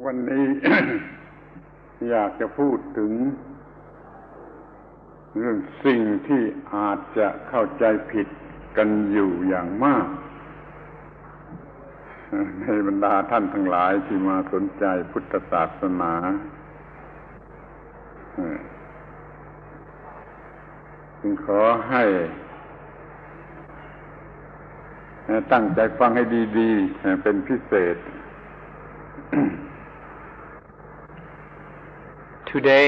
วันนี้ อยากจะพูดถึงเรื่องสิ่งที่อาจจะเข้าใจผิดกันอยู่อย่างมากในบรรดาท่านทั้งหลายที่มาสนใจพุทธศาสนาจึงขอให้ตั้งใจฟังให้ดีๆเป็นพิเศษ Today,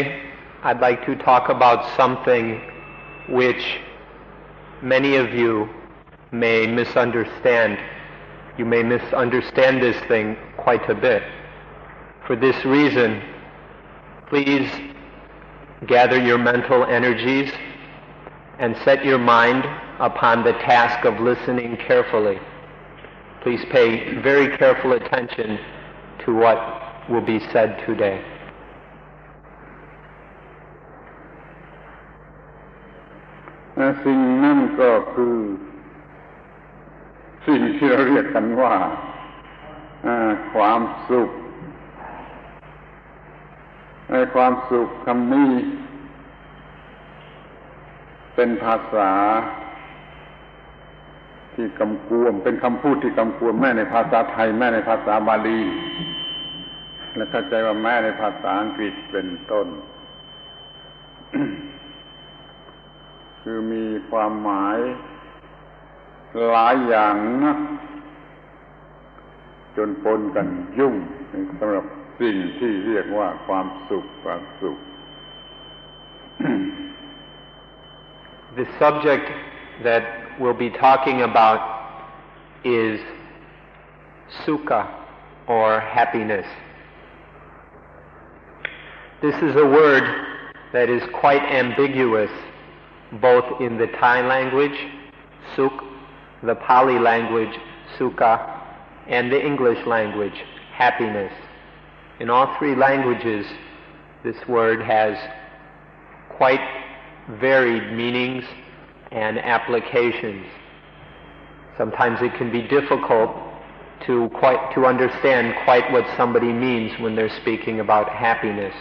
I'd like to talk about something which many of you may misunderstand. You may misunderstand this thing quite a bit. For this reason, please gather your mental energies and set your mind upon the task of listening carefully. Please pay very careful attention to what will be said today. สิ่งนั่นก็คือสิ่งที่เราเรียกกันว่าความสุขความสุขคำนี้เป็นภาษาที่กำกวมเป็นคำพูดที่กำกวมแม้ในภาษาไทยแม้ในภาษาบาลีและเข้าใจว่าแม้ในภาษาอังกฤษเป็นต้น คือมีความหมายหลายอย่างนะจนปนกันยุ่งสำหรับสิ่งที่เรียกว่าความสุข The subject that we'll be talking about is sukha, or happiness. This is a word that is quite ambiguous, both in the Thai language, sukh, the Pali language, sukha, and the English language, happiness. In all three languages, this word has quite varied meanings and applications. Sometimes it can be difficult to understand quite what somebody means when they're speaking about happiness.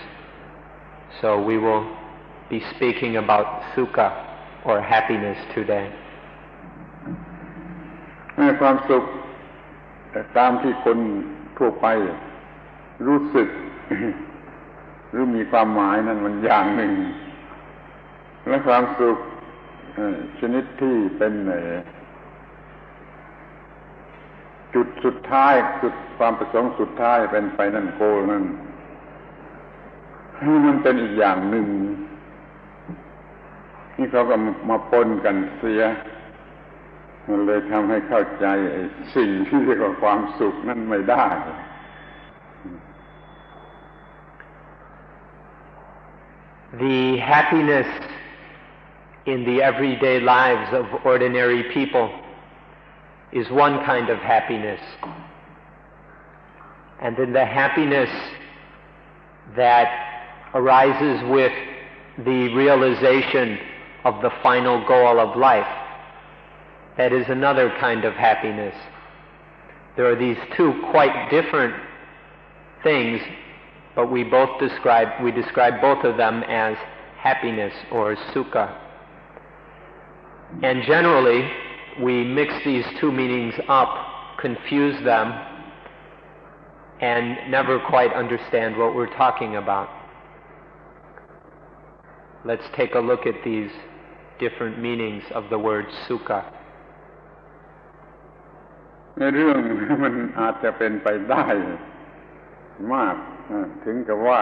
So we will be speaking about sukha, or happiness, today. ความสุขตามที่คนทั่วไปรู้สึก หรือมีความหมายนั้นมันอย่างหนึ่งและความสุขชนิดที่เป็นจุดสุดท้ายจุดความประสงค์สุดท้ายเป็นไปนั่นโกนั่นมันเป็นอีกอย่างหนึ่งนี่เขาก็มาปนกันเสียมันเลยทำให้เข้าใจสิ่งที่เรียกว่าความสุขนั้นไม่ได้ The happiness in the everyday lives of ordinary people is one kind of happiness. And then the happiness that arises with the realization of the final goal of life, that is another kind of happiness. There are these two quite different things, but we describe both of them as happiness, or sukha. And generally, we mix these two meanings up, confuse them, and never quite understand what we're talking about. Let's take a look at these different meanings of the word sukha. ในเรื่องมันอาจจะเป็นไปได้มากถึงกับว่า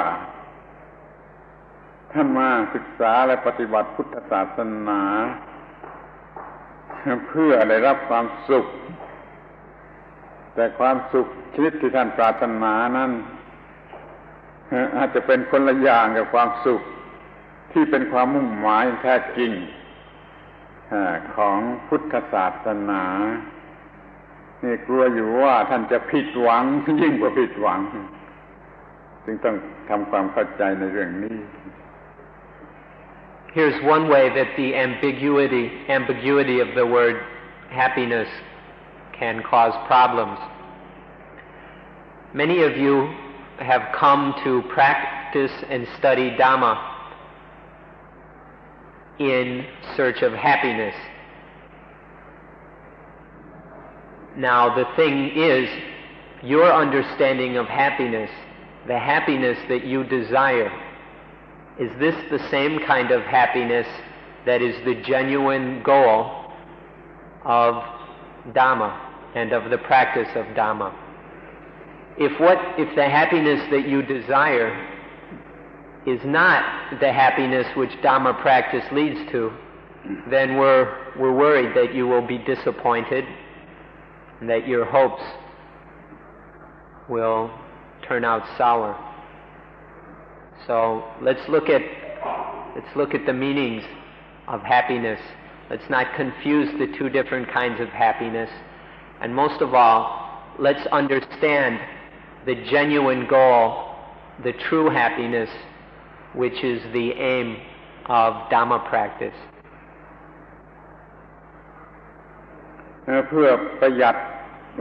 ท่านมาศึกษาและปฏิบัติพุทธศาสนาเพื่อได้รับความสุขแต่ความสุขชนิดที่ท่านปรารถนานั้นอาจจะเป็นคนละอย่างกับความสุขที่เป็นความมุ่งหมายแท้จริงของพุทธศาสนานี่กลัวอยู่ว่าท่านจะผิดหวังยิ่งกว่าผิดหวังจึงต้องทำความเข้าใจในเรื่องนี้ Here's one way that the ambiguity of the word happiness can cause problems. Many of you have come to practice and study Dhamma in search of happiness. Now, the thing is, your understanding of happiness, the happiness that you desire, is this the same kind of happiness that is the genuine goal of Dhamma and of the practice of Dhamma? If the happiness that you desire is not the happiness which Dhamma practice leads to, then we're worried that you will be disappointed and that your hopes will turn out sour. So let's look at the meanings of happiness. Let's not confuse the two different kinds of happiness. And most of all, let's understand the genuine goal, the true happiness, which is the aim of Dhamma practice. เพื่อประหยัด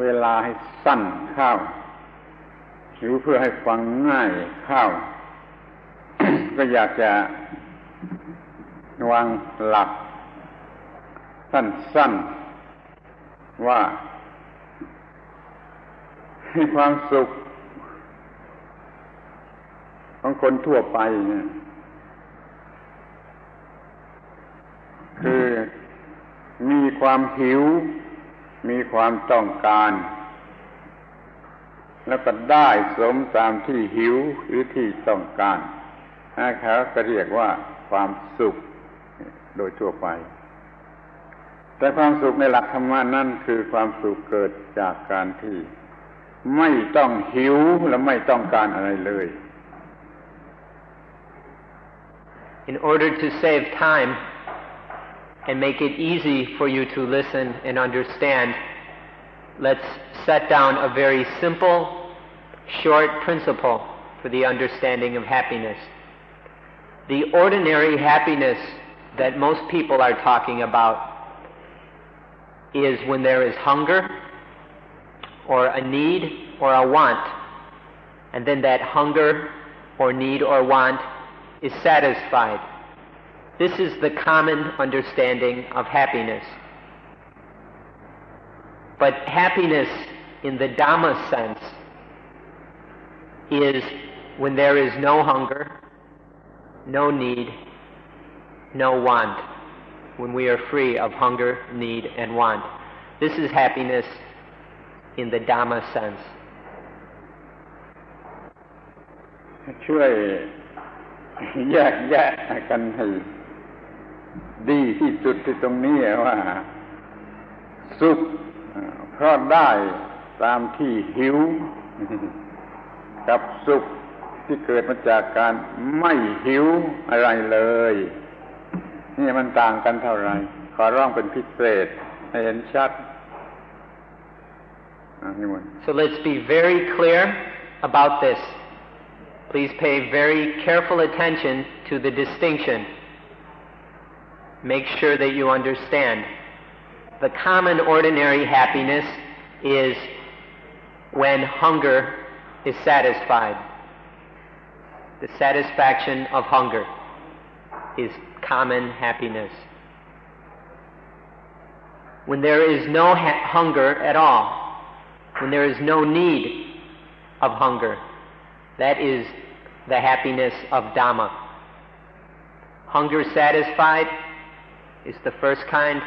เวลาให้สั้นเข้าหรือเพื่อให้ฟังง่ายเข้า ก็อยากจะวางหลักสั้นๆว่าให้ความสุขของคนทั่วไปเนี่ยคือมีความหิวมีความต้องการแล้วก็ได้สมตามที่หิวหรือที่ต้องการเขาก็เรียกว่าความสุขโดยทั่วไปแต่ความสุขในหลักธรรมะนั่นคือความสุขเกิดจากการที่ไม่ต้องหิวและไม่ต้องการอะไรเลย In order to save time and make it easy for you to listen and understand, let's set down a very simple, short principle for the understanding of happiness. The ordinary happiness that most people are talking about is when there is hunger or a need or a want, and then that hunger or need or want is satisfied. This is the common understanding of happiness. But happiness in the Dhamma sense is when there is no hunger, no need, no want, when we are free of hunger, need, and want. This is happiness in the Dhamma sense. ช่วยแยกแยะกันให้ดีที่สุดที่ตรงนี้ว่าสุขเพราะได้ตามที่หิวกับสุขที่เกิดมาจากการไม่หิวอะไรเลยนี่มันต่างกันเท่าไหร่ขอร้องเป็นพิเศษให้เห็นชัด So let's be very clear about this. Please pay very careful attention to the distinction. Make sure that you understand. The common ordinary happiness is when hunger is satisfied. The satisfaction of hunger is common happiness. When there is no hunger at all, when there is no need of hunger, that is the happiness of Dhamma. Hunger satisfied is the first kind.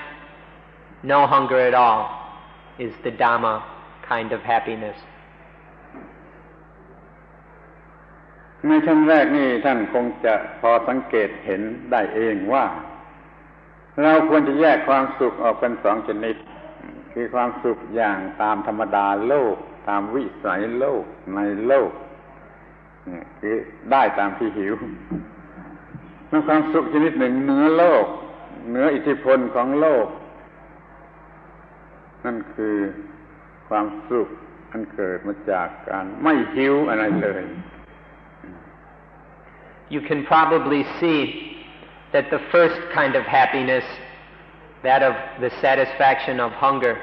No hunger at all is the Dhamma kind of happiness. ในชั้นแรกนี่ท่านคงจะพอสังเกตเห็นได้เองว่าเราควรจะแยกความสุขออกเป็นสองชนิดคือความสุขอย่างตามธรรมดาโลกตามวิสัยโลกในโลกคือได้ตามที่หิวแล้วความสุขชนิดหนึ่งเหนือโลกเหนืออิทธิพลของโลกนั่นคือความสุขอันเกิดมาจากการไม่หิวอะไรเลย You can probably see that the first kind of happiness, that of the satisfaction of hunger,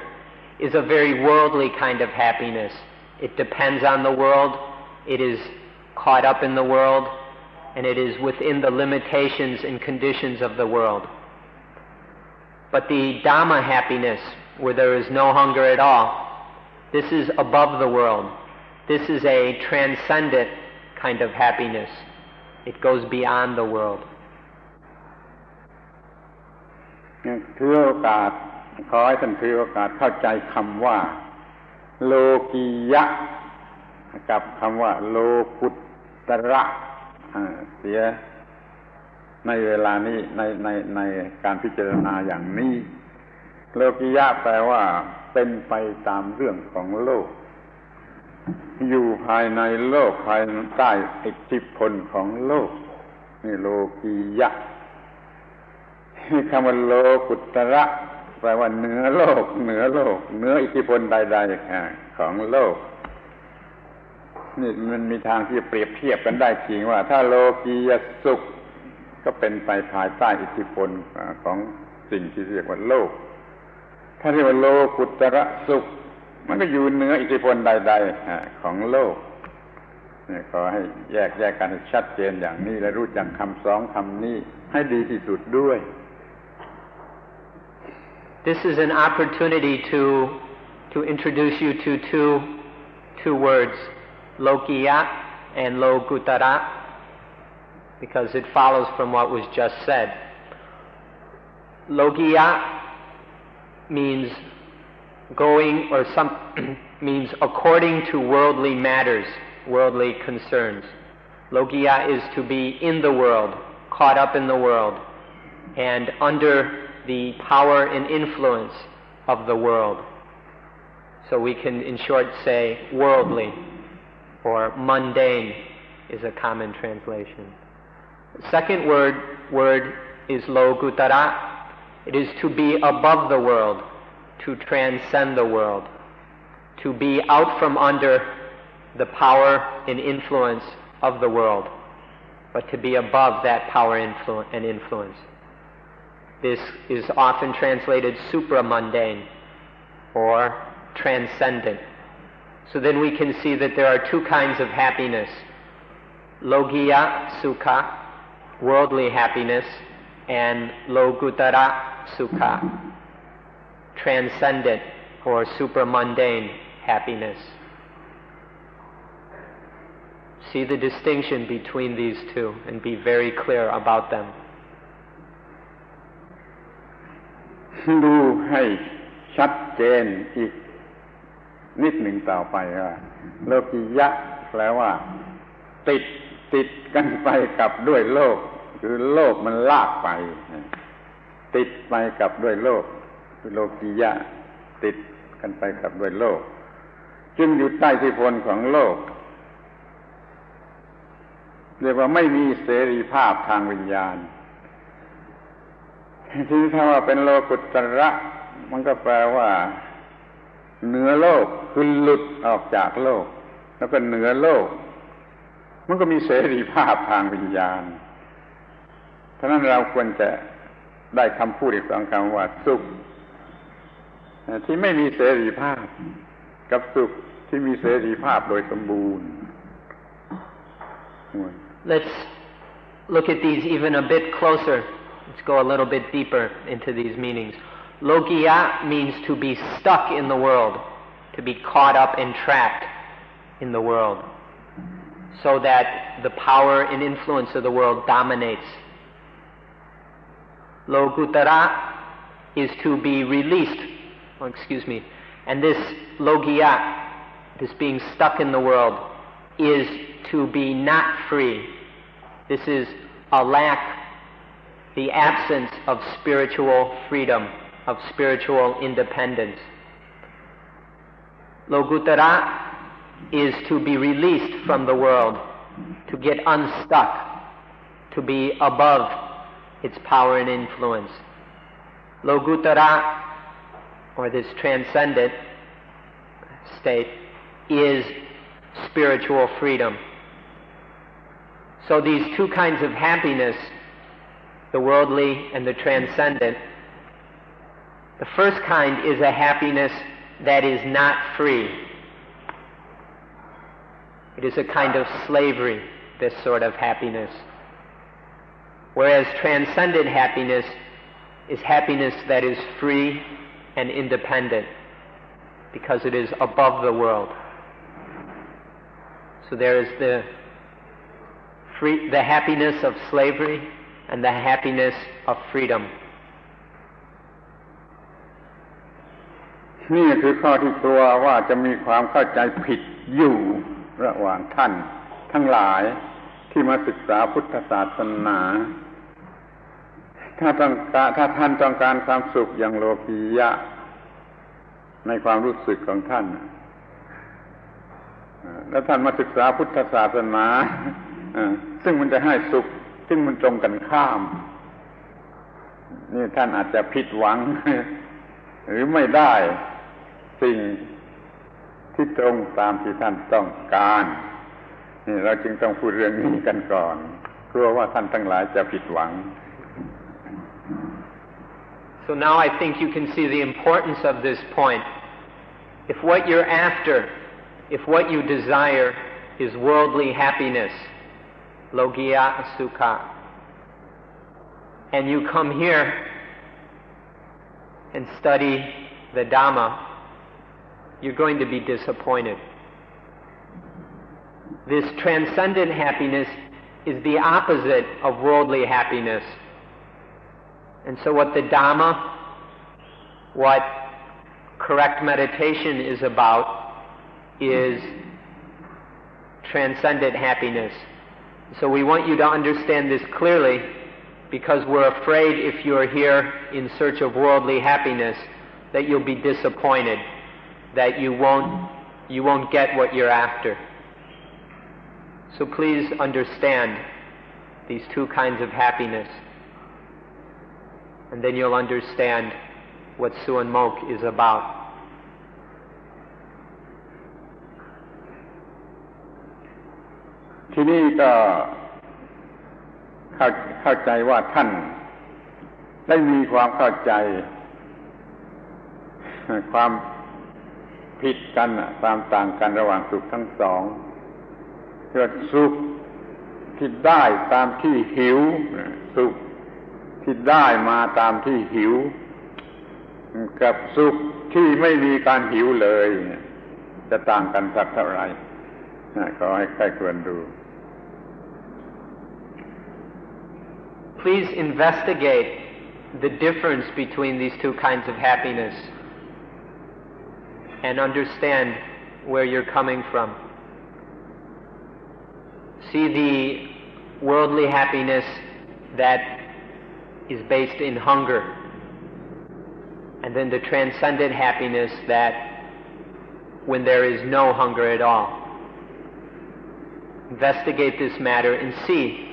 is a very worldly kind of happiness. It depends on the world, it is caught up in the world, and it is within the limitations and conditions of the world. But the Dhamma happiness, where there is no hunger at all, this is above the world. This is a transcendent kind of happiness. It goes beyond the world. ถือโอกาสขอให้ท่านถือโอกาสเข้าใจคำว่าโลกียะกับคำว่าโลกุตระเสียในเวลานี้ในการพิจารณาอย่างนี้โลกียะแปลว่าเป็นไปตามเรื่องของโลกอยู่ภายในโลกภายใต้อิทธิพลของโลกนี่โลกียะคำว่าโลกุตระแปลว่าเหนือโลกเหนืออิทธิพลใดๆของโลกนี่มันมีทางที่จะเปรียบเทียบกันได้จริงว่าถ้าโลกียสุขก็เป็นไปภายใต้อิทธิพลของสิ่งที่เรียกว่าโลกถ้าเรียกว่าโลกุตระสุขมันก็อยู่เหนืออิทธิพลใดๆของโลกนี่ขอให้แยกกันให้ชัดเจนอย่างนี้และรู้จักคำสองคำนี้ให้ดีที่สุดด้วย This is an opportunity to introduce you to two words, Lokiya and Lokutara, because it follows from what was just said. Lokiya means going or means according to worldly matters, worldly concerns. Lokiya is to be in the world, caught up in the world, and under the power and influence of the world. So we can, in short, say worldly or mundane is a common translation. The second word is Lokutara. It is to be above the world, to transcend the world, to be out from under the power and influence of the world, but to be above that power and influence. This is often translated supramundane or transcendent. So then we can see that there are two kinds of happiness. Lokiya sukha, worldly happiness, and Lokutara sukha, transcendent or supramundane happiness. See the distinction between these two and be very clear about them. ดูให้ชัดเจนอีกนิดหนึ่งต่อไปว่าโลกิยะแปลว่าติดกันไปกับด้วยโลกคือโลกมันลากไปติดไปกับด้วยโลกคือโลกิยะติดกันไปกับด้วยโลกจึงอยู่ใต้อิทธิพลของโลกเรียกว่าไม่มีเสรีภาพทางวิญญาณที่ถ้าว่าเป็นโลกุตระมันก็แปลว่าเหนือโลกคือหลุดออกจากโลกแล้วก็เหนือโลกมันก็มีเสรีภาพทางวิญญาณเพราะนั้นเราควรจะได้คำพูดอีกสองคำว่าสุขที่ไม่มีเสรีภาพกับสุขที่มีเสรีภาพโดยสมบูรณ์ Let's look at these even a bit closer. Let's go a little bit deeper into these meanings. Lokiya means to be stuck in the world, to be caught up and trapped in the world, so that the power and influence of the world dominates. Lokutara is to be released, and this Lokiya, this being stuck in the world, is to be not free. This is a lack, the absence of spiritual freedom, of spiritual independence. Lokutara is to be released from the world, to get unstuck, to be above its power and influence. Lokutara, or this transcendent state, is spiritual freedom. So these two kinds of happiness, the worldly and the transcendent, the first kind is a happiness that is not free. It is a kind of slavery, this sort of happiness. Whereas transcendent happiness is happiness that is free and independent, because it is above the world. So there is the happiness of slavery and the happiness of freedom. นี่คือข้อที่กลัวว่าจะมีความเข้าใจผิดอยู่ระหว่างท่านทั้งหลายที่มาศึกษาพุทธศาสนาถ้าท่านต้องการความสุขอย่างโลกียะในความรู้สึกของท่านแล้วท่านมาศึกษาพุทธศาสนาซึ่งมันจะให้สุขซึ่งมันตรงกันข้ามนี่ท่านอาจจะผิดหวังหรือไม่ได้สิ่งที่ตรงตามที่ท่านต้องการนี่เราจึงต้องพูดเรื่องนี้กันก่อนกลัวว่าท่านทั้งหลายจะผิดหวัง So now I think you can see the importance of this point. If what you're after, if what you desire is worldly happiness, logiya sukha, and you come here and study the Dhamma, you're going to be disappointed. This transcendent happiness is the opposite of worldly happiness. And so what the Dhamma, what correct meditation is about, is transcendent happiness. So we want you to understand this clearly, because we're afraid if you're here in search of worldly happiness that you'll be disappointed, that you won't get what you're after. So please understand these two kinds of happiness, and then you'll understand what Suan Mok is about. ที่นี่ก็เข้าใจว่าท่านได้มีความเข้าใจความผิดกันความต่างกันระหว่างสุขทั้งสองเกิดสุขที่ได้ตามที่หิวสุขที่ได้มาตามที่หิวกับสุขที่ไม่มีการหิวเลยจะต่างกันสักเท่าไหร่ขอให้ใครควรดู Please investigate the difference between these two kinds of happiness and understand where you're coming from. See the worldly happiness that is based in hunger, and then the transcendent happiness that when there is no hunger at all. Investigate this matter and see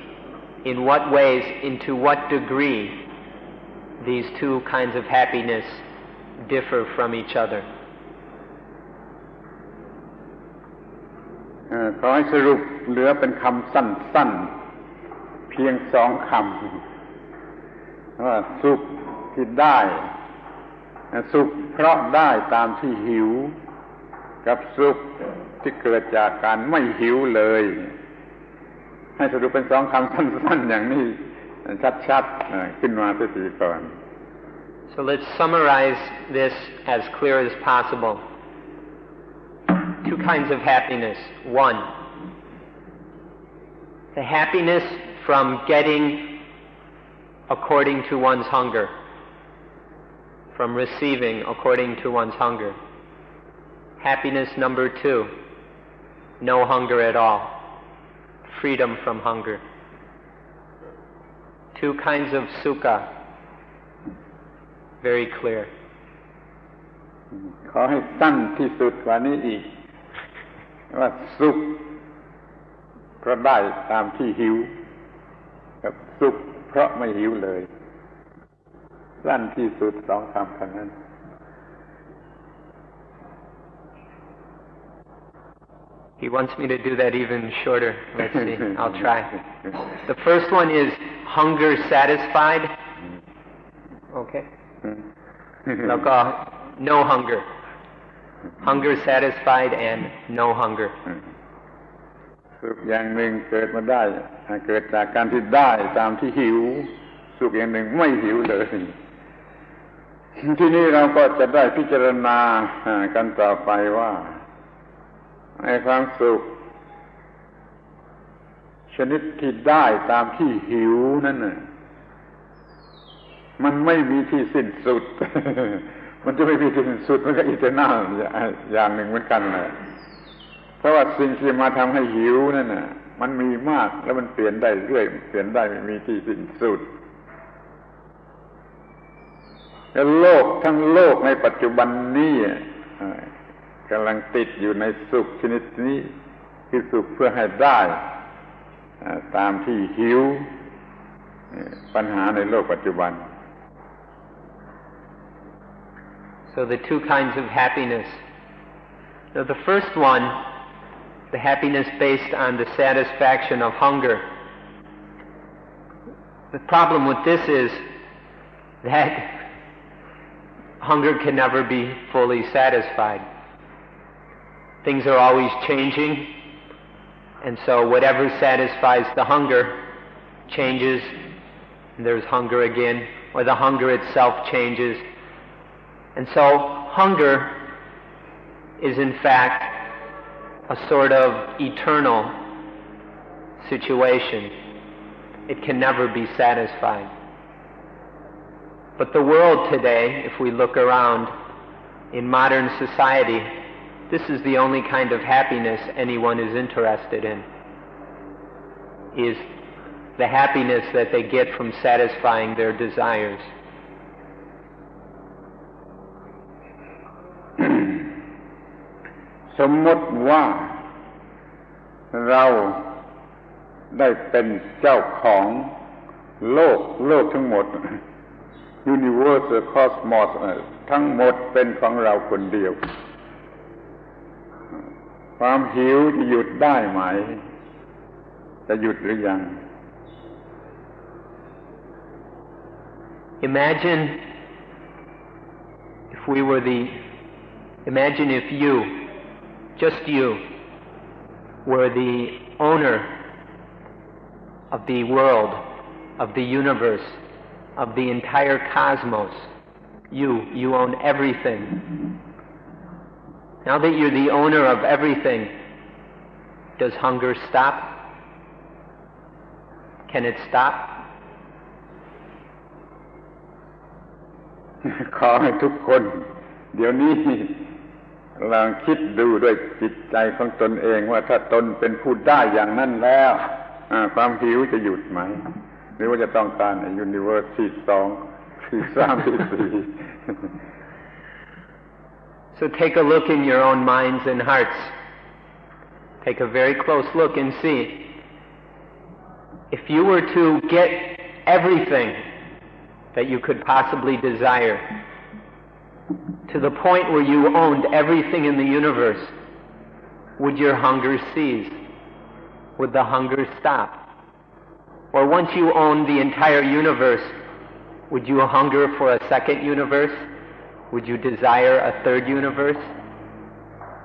in what ways, into what degree these two kinds of happiness differ from each other. ขอให้สรุปเหลือเป็นคำสั้นๆเพียง2 คำว่าสุขที่ได้สุขเพราะได้ตามที่หิวกับสุขที่เกิดจากการไม่หิวเลยให้สรุปเป็น2 คำสั้นๆอย่างนี้ชัดๆขึ้นมาสักทีก่อน So let's summarize this as clear as possible. 2 kinds of happiness. 1, the happiness from getting according to one's hunger, from receiving according to one's hunger. Happiness number 2, no hunger at all, freedom from hunger. 2 kinds of sukha, very clear. ขอให้สั้นที่สุดกว่านี้อีกว่าสุขเพราะได้ตามที่หิวกับสุขเพราะไม่หิวเลยสั้นที่สุด2 คำเท่านั้น He wants me to do that even shorter. Let's see. I'll try. The first one is hunger satisfied. Okay. แล้วก็ no hunger. Hunger satisfied and no hunger. สุขอย่างหนึ่งเกิดมาได้เกิดจากการที่ได้ตามที่หิวสุขอย่างหนึ่งไม่หิวเลยที่นี่เราก็จะได้พิจารณากันต่อไปว่าในความสุขชนิดที่ได้ตามที่หิวนั่นน่ะมันไม่มีที่สิ้นสุด มันจะไม่มีที่สิ้นสุดมันก็อีเทอร์นัลอย่างหนึ่งเหมือนกันแหละเพราะว่าสิ่งที่มาทำให้หิวนั่นน่ะมันมีมากแล้วมันเปลี่ยนได้เรื่อยเปลี่ยนได้ไม่มีที่สิ้นสุดแล้วโลกทั้งโลกในปัจจุบันนี้กำลังติดอยู่ในสุขชนิดนี้คือสุขเพื่อให้ได้ตามที่หิวปัญหาในโลกปัจจุบัน So the two kinds of happiness. Now the first one, the happiness based on the satisfaction of hunger. The problem with this is that hunger can never be fully satisfied. Things are always changing, and so whatever satisfies the hunger changes, and there's hunger again, or the hunger itself changes. And so hunger is in fact a sort of eternal situation. It can never be satisfied. But the world today, if we look around in modern society, this is the only kind of happiness anyone is interested in, is the happiness that they get from satisfying their desires. สมมติว่าเราได้เป็นเจ้าของโลกทั้งหมด Universe Cosmos ทั้งหมดเป็นของเราคนเดียวความหิวจะหยุดได้ไหมจะหยุดหรือยัง Imagine if you, just you, were the owner of the world, of the universe, of the entire cosmos. You own everything. Now that you're the owner of everything, does hunger stop? Can it stop? ขอให้ทุกคนเดี๋ยวนี้ลองคิดดูด้วยจิตใจของตนเองว่าถ้าตนเป็นผู้ได้อย่างนั้นแล้วความหิวจะหยุดไหมหรือว่าจะต้องการยูนิเวอร์สที่2ที่3ที่4 So take a look in your own minds and hearts. Take a very close look and see. If you were to get everything that you could possibly desire, to the point where you owned everything in the universe, would your hunger cease? Would the hunger stop? Or once you owned the entire universe, would you hunger for a second universe? Would you desire a third universe?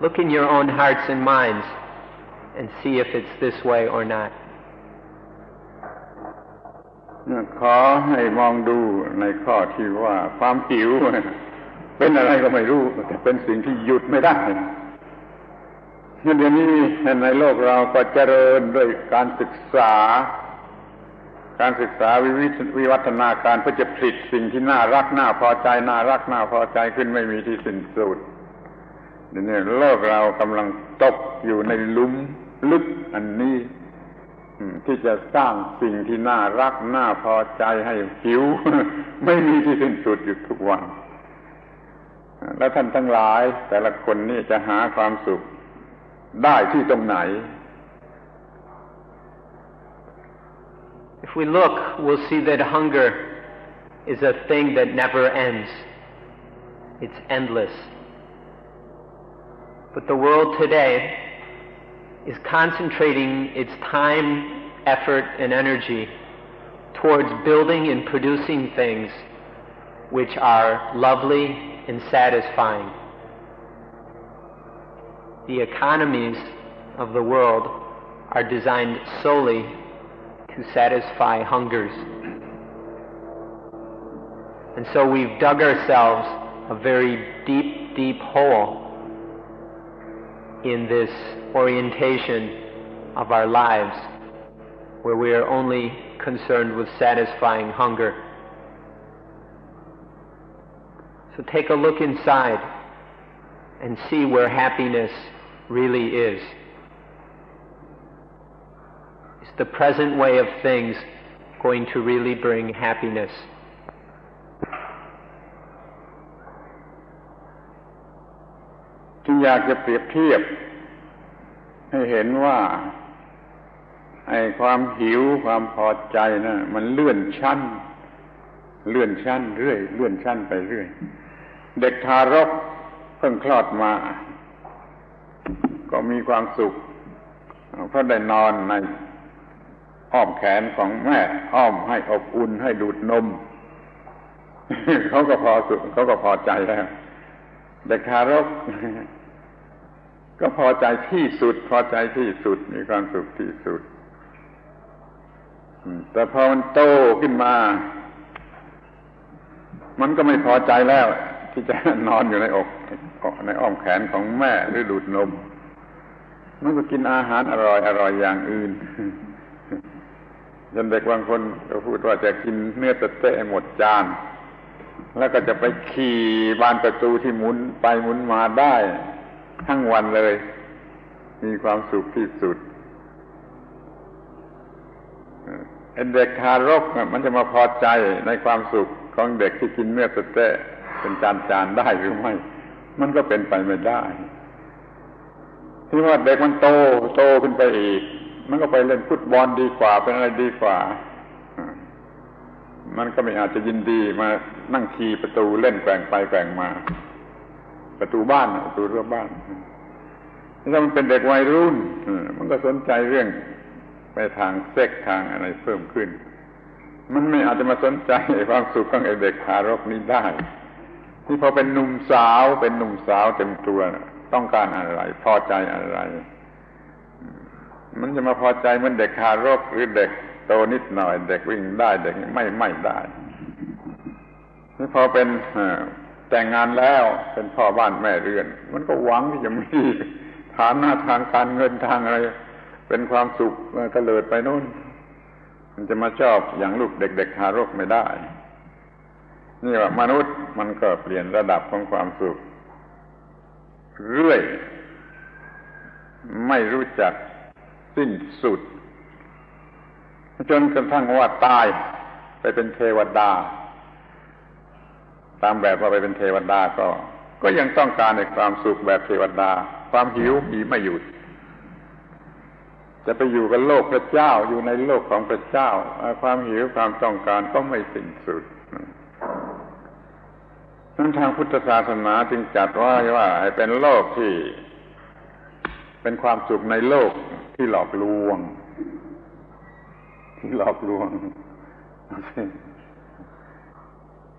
Look in your own hearts and minds and see if it's this way or not. ขอให้มองดูในข้อที่ว่าความหิวเป็นอะไรก็ไม่รู้แต่เป็นสิ่งที่หยุดไม่ได้เดี๋ยวนี้ในโลกเราก็เจริญด้วยการศึกษาวิวัฒนาการเพื่อจะผลิตสิ่งที่น่ารักน่าพอใจขึ้นไม่มีที่สิ้นสุดเดี๋ยวนี้โลกเรากำลังตกอยู่ในหลุมลึกอันนี้ที่จะสร้างสิ่งที่น่ารักน่าพอใจให้หิว ไม่มีที่สิ้นสุดอยู่ทุกวันแล้วท่านทั้งหลายแต่ละคนนี่จะหาความสุขได้ที่ตรงไหน If we look, we'll see that hunger is a thing that never ends. It's endless. But the world today is concentrating its time, effort, and energy towards building and producing things which are lovely and satisfying. The economies of the world are designed solely to satisfy hungers. And so we've dug ourselves a very deep, deep hole in this orientation of our lives, where we are only concerned with satisfying hunger. So take a look inside and see where happiness really is. Is the present way of things going to really bring happiness?จึงอยากจะเปรียบเทียบให้เห็นว่าไอ้ความหิวความพอใจนะมันเลื่อนชั้นเรื่อยเลื่อนชั้นไปเรื่อยเด็กทารกเพิ่งคลอดมาก็มีความสุขเพราะได้นอนในอ้อมแขนของแม่อ้อมให้อบอุ่นให้ดูดนม เขาก็พอสุขเขาก็พอใจแล้วเด็กทารก ก็พอใจที่สุดมีความสุขที่สุดแต่พอมันโตขึ้นมามันก็ไม่พอใจแล้วที่จะนอนอยู่ในอกในอ้อมแขนของแม่หรือดูดนมมันก็กินอาหารอร่อยอย่างอื่นจนเด็กบางคนก็พูดว่าจะกินเนื้อเตะหมดจานแล้วก็จะไปขี่บานประตูที่หมุนไปหมุนมาได้ทั้งวันเลยมีความสุขที่สุดเด็กทารกมันจะมาพอใจในความสุขของเด็กที่กินเนื้อเตะเป็นจานได้หรือไม่มันก็เป็นไปไม่ได้ที่ว่าเด็กมันโตขึ้นไปอีกมันก็ไปเล่นฟุตบอลดีกว่าเป็นอะไรดีกว่ามันก็ไม่อาจจะยินดีมานั่งขี่ประตูเล่นแกว่งไปแกว่งมาประตูบ้านประตูรั้วบ้านถ้ามันเป็นเด็กวัยรุ่นมันก็สนใจเรื่องไปทางเซ็กทางอะไรเพิ่มขึ้นมันไม่อาจจะมาสนใจความสุขของเด็กทารกนี้ได้ที่พอเป็นหนุ่มสาวเต็มตัวต้องการอะไรพอใจอะไรมันจะมาพอใจเหมือนเด็กทารกหรือเด็กโตนิดหน่อยเด็กวิ่งได้เด็กไม่ได้ที่พอเป็นแต่งงานแล้วเป็นพ่อบ้านแม่เรือนมันก็หวังที่จะมีฐานะทางการเงินทางอะไรเป็นความสุขเตลิดไปโน่นมันจะมาชอบอย่างลูกเด็กๆทารกไม่ได้นี่ว่ามนุษย์มันก็เปลี่ยนระดับของความสุขเรื่อยไม่รู้จักสิ้นสุดจนกระทั่งว่าตายไปเป็นเทวดาตามแบบว่าไปเป็นเทวดาก็ยังต้องการในความสุขแบบเทวดาความหิวมีไม่หยุดจะไปอยู่กับโลกพระเจ้าอยู่ในโลกของพระเจ้าความหิวความต้องการก็ไม่สิ้นสุดนั้นทางพุทธศาสนาจึงจัดว่าให้เป็นโลกที่เป็นความสุขในโลกที่หลอกลวง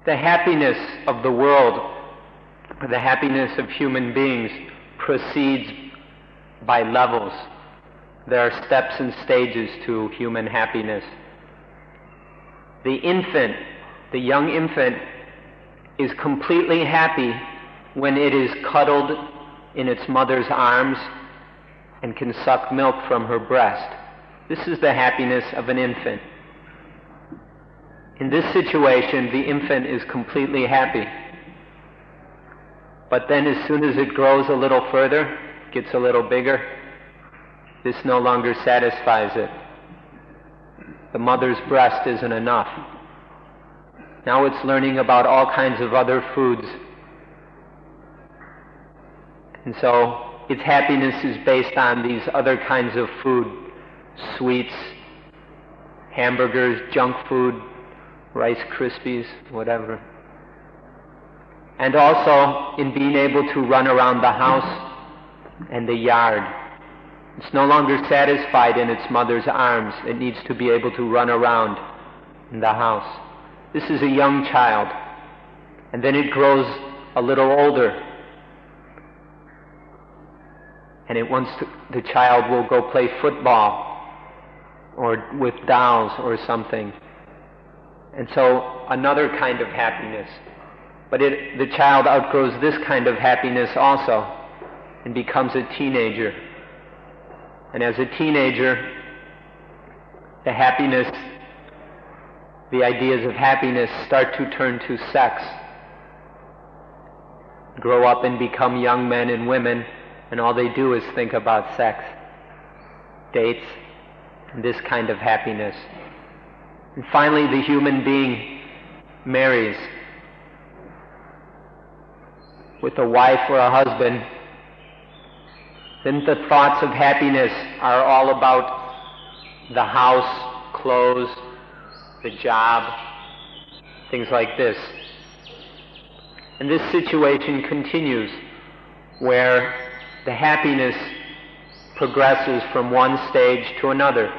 The happiness of the world, the happiness of human beings proceeds by levels. There are steps and stages to human happiness. The infant, the young infant, is completely happy when it is cuddled in its mother's arms and can suck milk from her breast. This is the happiness of an infant. In this situation, the infant is completely happy. But then as soon as it grows a little further, gets a little bigger, this no longer satisfies it. The mother's breast isn't enough. Now it's learning about all kinds of other foods. And so its happiness is based on these other kinds of food, sweets, hamburgers, junk food, Rice Krispies, whatever. And also in being able to run around the house and the yard. It's no longer satisfied in its mother's arms. It needs to be able to run around in the house. This is a young child. And then it grows a little older. and the child will go play football or with dolls or something. And so another kind of happiness. But the child outgrows this kind of happiness also and becomes a teenager. And as a teenager, the ideas of happiness start to turn to sex. Grow up and become young men and women, and all they do is think about sex, dates, and this kind of happiness. And finally, the human being marries with a wife or a husband. Then the thoughts of happiness are all about the house, clothes, the job, things like this. And this situation continues where the happiness progresses from one stage to another,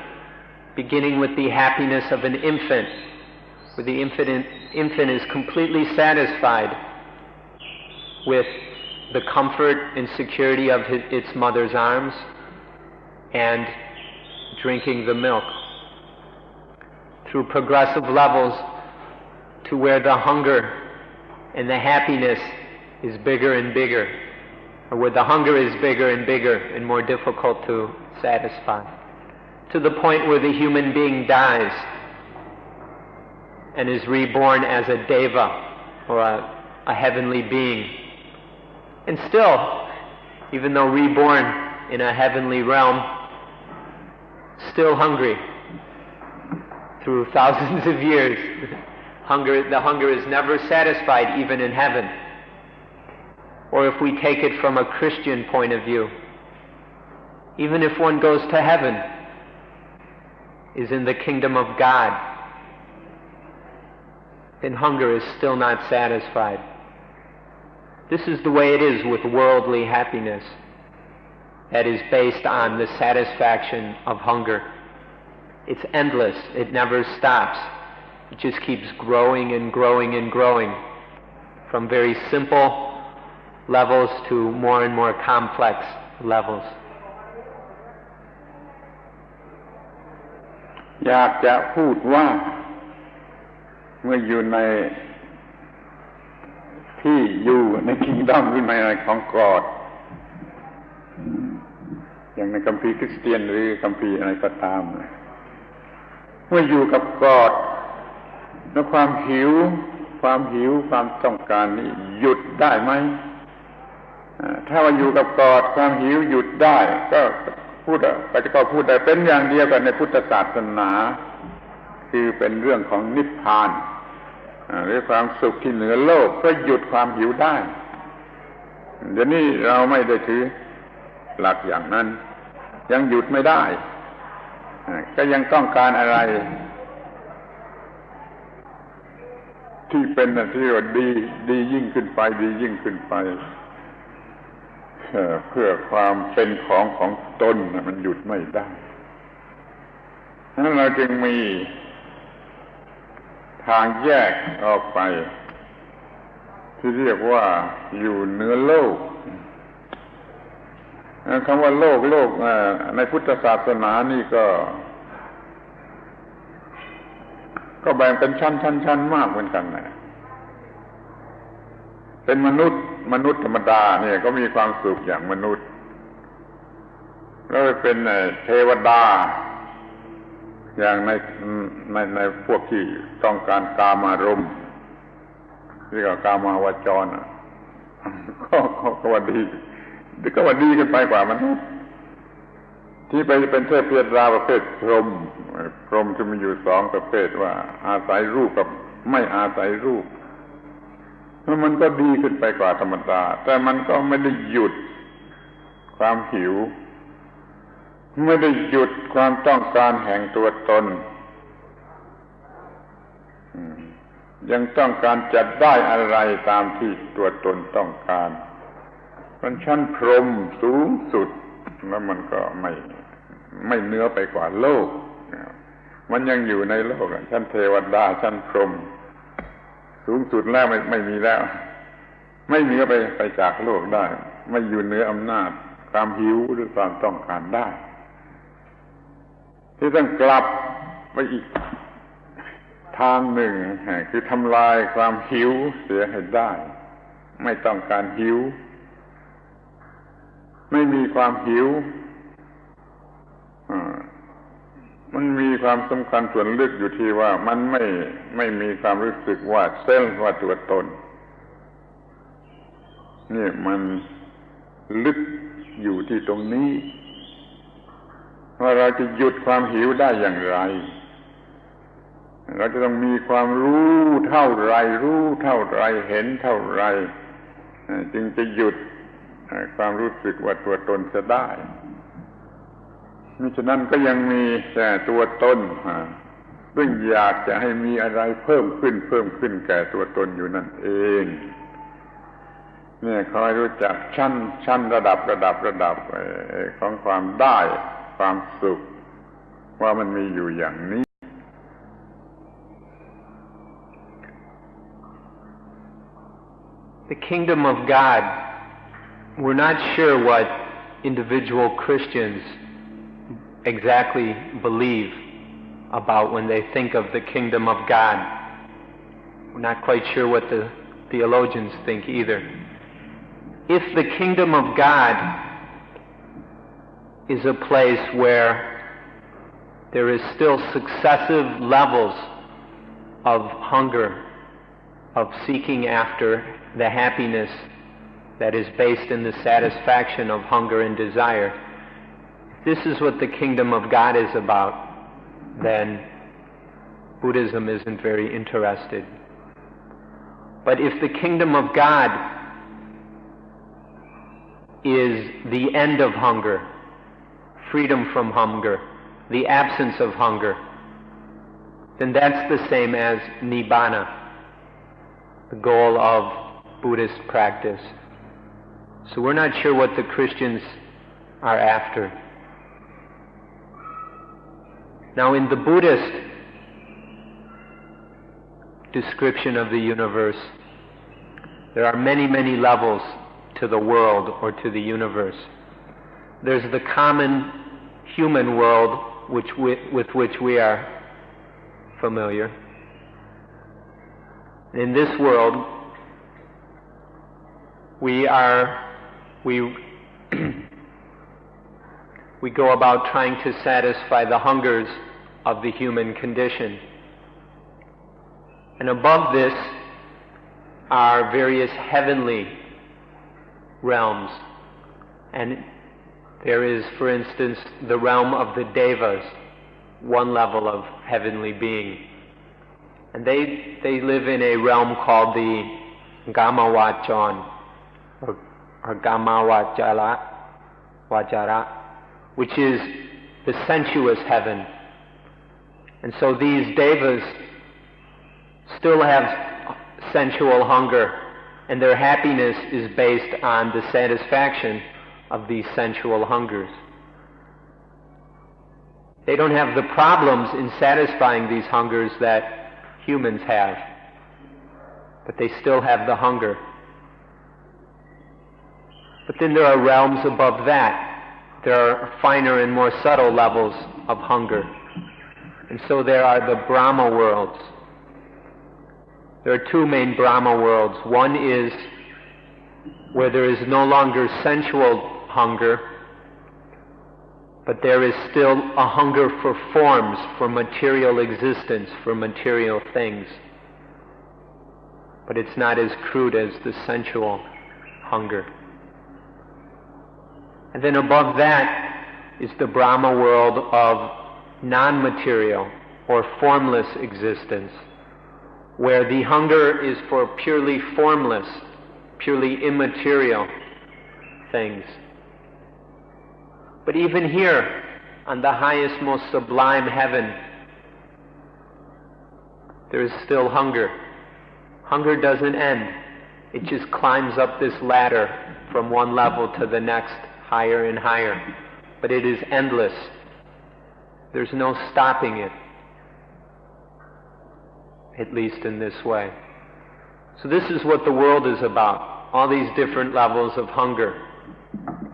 beginning with the happiness of an infant, where the infant is completely satisfied with the comfort and security of its mother's arms and drinking the milk, through progressive levels to where the hunger and the happiness is bigger and bigger, or where the hunger is bigger and bigger and more difficult to satisfy, to the point where the human being dies and is reborn as a deva, or a heavenly being. And still, even though reborn in a heavenly realm, still hungry through thousands of years. The hunger is never satisfied even in heaven. Or if we take it from a Christian point of view, even if one goes to heaven, is in the kingdom of God, then hunger is still not satisfied. This is the way it is with worldly happiness that is based on the satisfaction of hunger. It's endless. It never stops. It just keeps growing and growing and growing, from very simple levels to more and more complex levels. อยากจะพูดว่าเมื่ออยู่ในที่อยู่ในคิงดอมหรือในอะไรของกอดอย่างในคัมภีร์คริสเตียนหรือคัมภีร์อะไรก็ตามเมื่ออยู่กับกอดแล้วความหิวความต้องการนี้หยุดได้ไหมถ้าว่าอยู่กับกอดความหิวหยุดได้ก็พูดได้เป็นอย่างเดียวกันในพุทธศาสนาคือเป็นเรื่องของนิพพานหรือความสุขที่เหนือโลกก็หยุดความหิวได้เดี๋ยวนี้เราไม่ได้ถือหลักอย่างนั้นยังหยุดไม่ได้ก็ยังต้องการอะไรที่เป็นที่ว่าดียิ่งขึ้นไปเพื่อความเป็นของตนมันหยุดไม่ได้ฉะนั้นเราจึงมีทางแยกออกไปที่เรียกว่าอยู่เหนือโลกคำว่าโลกในพุทธศาสนานี่ก็แบ่งเป็นชั้นมากเหมือนกันนะเป็นมนุษย์ธรรมดาเนี่ยก็มีความสุขอย่างมนุษย์แล้วเป็นเทวดาอย่างในพวกที่ต้องการกามารมณ์เรียกว่ากามาวจรก็ว่าดีกันไปกว่ามนุษย์ที่ไปเป็นเทพเทวดาประเภทพรหมจะมีอยู่สองประเภทว่าอาศัยรูปกับไม่อาศัยรูปแล้วมันก็ดีขึ้นไปกว่าธรรมดาแต่มันก็ไม่ได้หยุดความหิวไม่ได้หยุดความต้องการแห่งตัวตนยังต้องการจะได้อะไรตามที่ตัวตนต้องการมันชั้นพรหมสูงสุดแล้วมันก็ไม่เหนือไปกว่าโลกมันยังอยู่ในโลกชั้นเทวดาชั้นพรหมสูงสุดแล้วไม่มีแล้วไม่เหนือไปจากโลกได้ไม่อยู่เหนืออำนาจ ความหิวหรือความต้องการได้ที่ต้องกลับไปอีกทางหนึ่งคือทำลายความหิวเสียให้ได้ไม่ต้องการหิวไม่มีความหิวมันมีความสำคัญส่วนลึกอยู่ที่ว่ามันไม่มีความรู้สึกว่าเซลล์ว่าตัวตนนี่มันลึกอยู่ที่ตรงนี้ว่าเราจะหยุดความหิวได้อย่างไรเราจะต้องมีความรู้เท่าไรเห็นเท่าไรจึงจะหยุดความรู้สึกว่าตัวตนจะได้มิฉะนั้นก็ยังมีแต่ตัวตนซึ่งอยากจะให้มีอะไรเพิ่มขึ้นแก่ตัวตนอยู่นั่นเองเนี่ยคอยรู้จักชั้นระดับของความได้ความสุขว่ามันมีอยู่อย่างนี้ The kingdom of God, we're not sure what individual Christians exactly believe about when they think of the kingdom of God. We're not quite sure what the theologians think either. If the kingdom of God is a place where there is still successive levels of hunger, of seeking after the happiness that is based in the satisfaction of hunger and desire, if this is what the kingdom of God is about, then Buddhism isn't very interested. But if the kingdom of God is the end of hunger, freedom from hunger, the absence of hunger, then that's the same as Nibbana, the goal of Buddhist practice. So we're not sure what the Christians are after. Now, in the Buddhist description of the universe, there are many levels to the world or to the universe. There's the common human world with which we are familiar. In this world, we go about trying to satisfy the hungers of the human condition. And above this are various heavenly realms. And there is, for instance, the realm of the Devas, one level of heavenly being. And they live in a realm called the Gamawachan, or Gamawajara, which is the sensuous heaven. And so these Devas still have sensual hunger, and their happiness is based on the satisfaction of these sensual hungers. They don't have the problems in satisfying these hungers that humans have, but they still have the hunger. But then there are realms above that. There are finer and more subtle levels of hunger. And so there are the Brahma worlds. There are two main Brahma worlds. One is where there is no longer sensual hunger, but there is still a hunger for forms, for material existence, for material things. But it's not as crude as the sensual hunger. And then above that is the Brahma world of non-material or formless existence, where the hunger is for purely formless, purely immaterial things. But even here, on the highest, most sublime heaven, there is still hunger. Hunger doesn't end. It just climbs up this ladder from one level to the next, higher and higher. But it is endless. There's no stopping it, at least in this way. So this is what the world is about, all these different levels of hunger.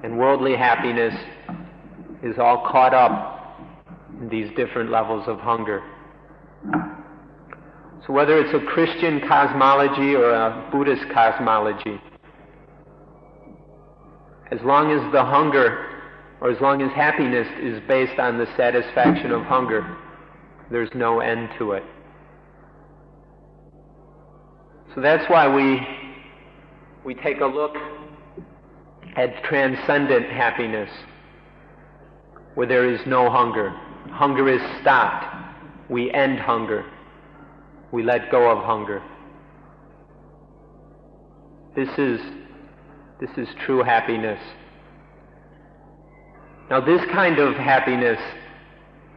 And worldly happiness is all caught up in these different levels of hunger. So whether it's a Christian cosmology or a Buddhist cosmology, as long as the hunger, or as long as happiness is based on the satisfaction of hunger, there's no end to it. So that's why we take a look at transcendent happiness, where there is no hunger. Hunger is stopped. We end hunger. We let go of hunger. This is true happiness. Now this kind of happiness,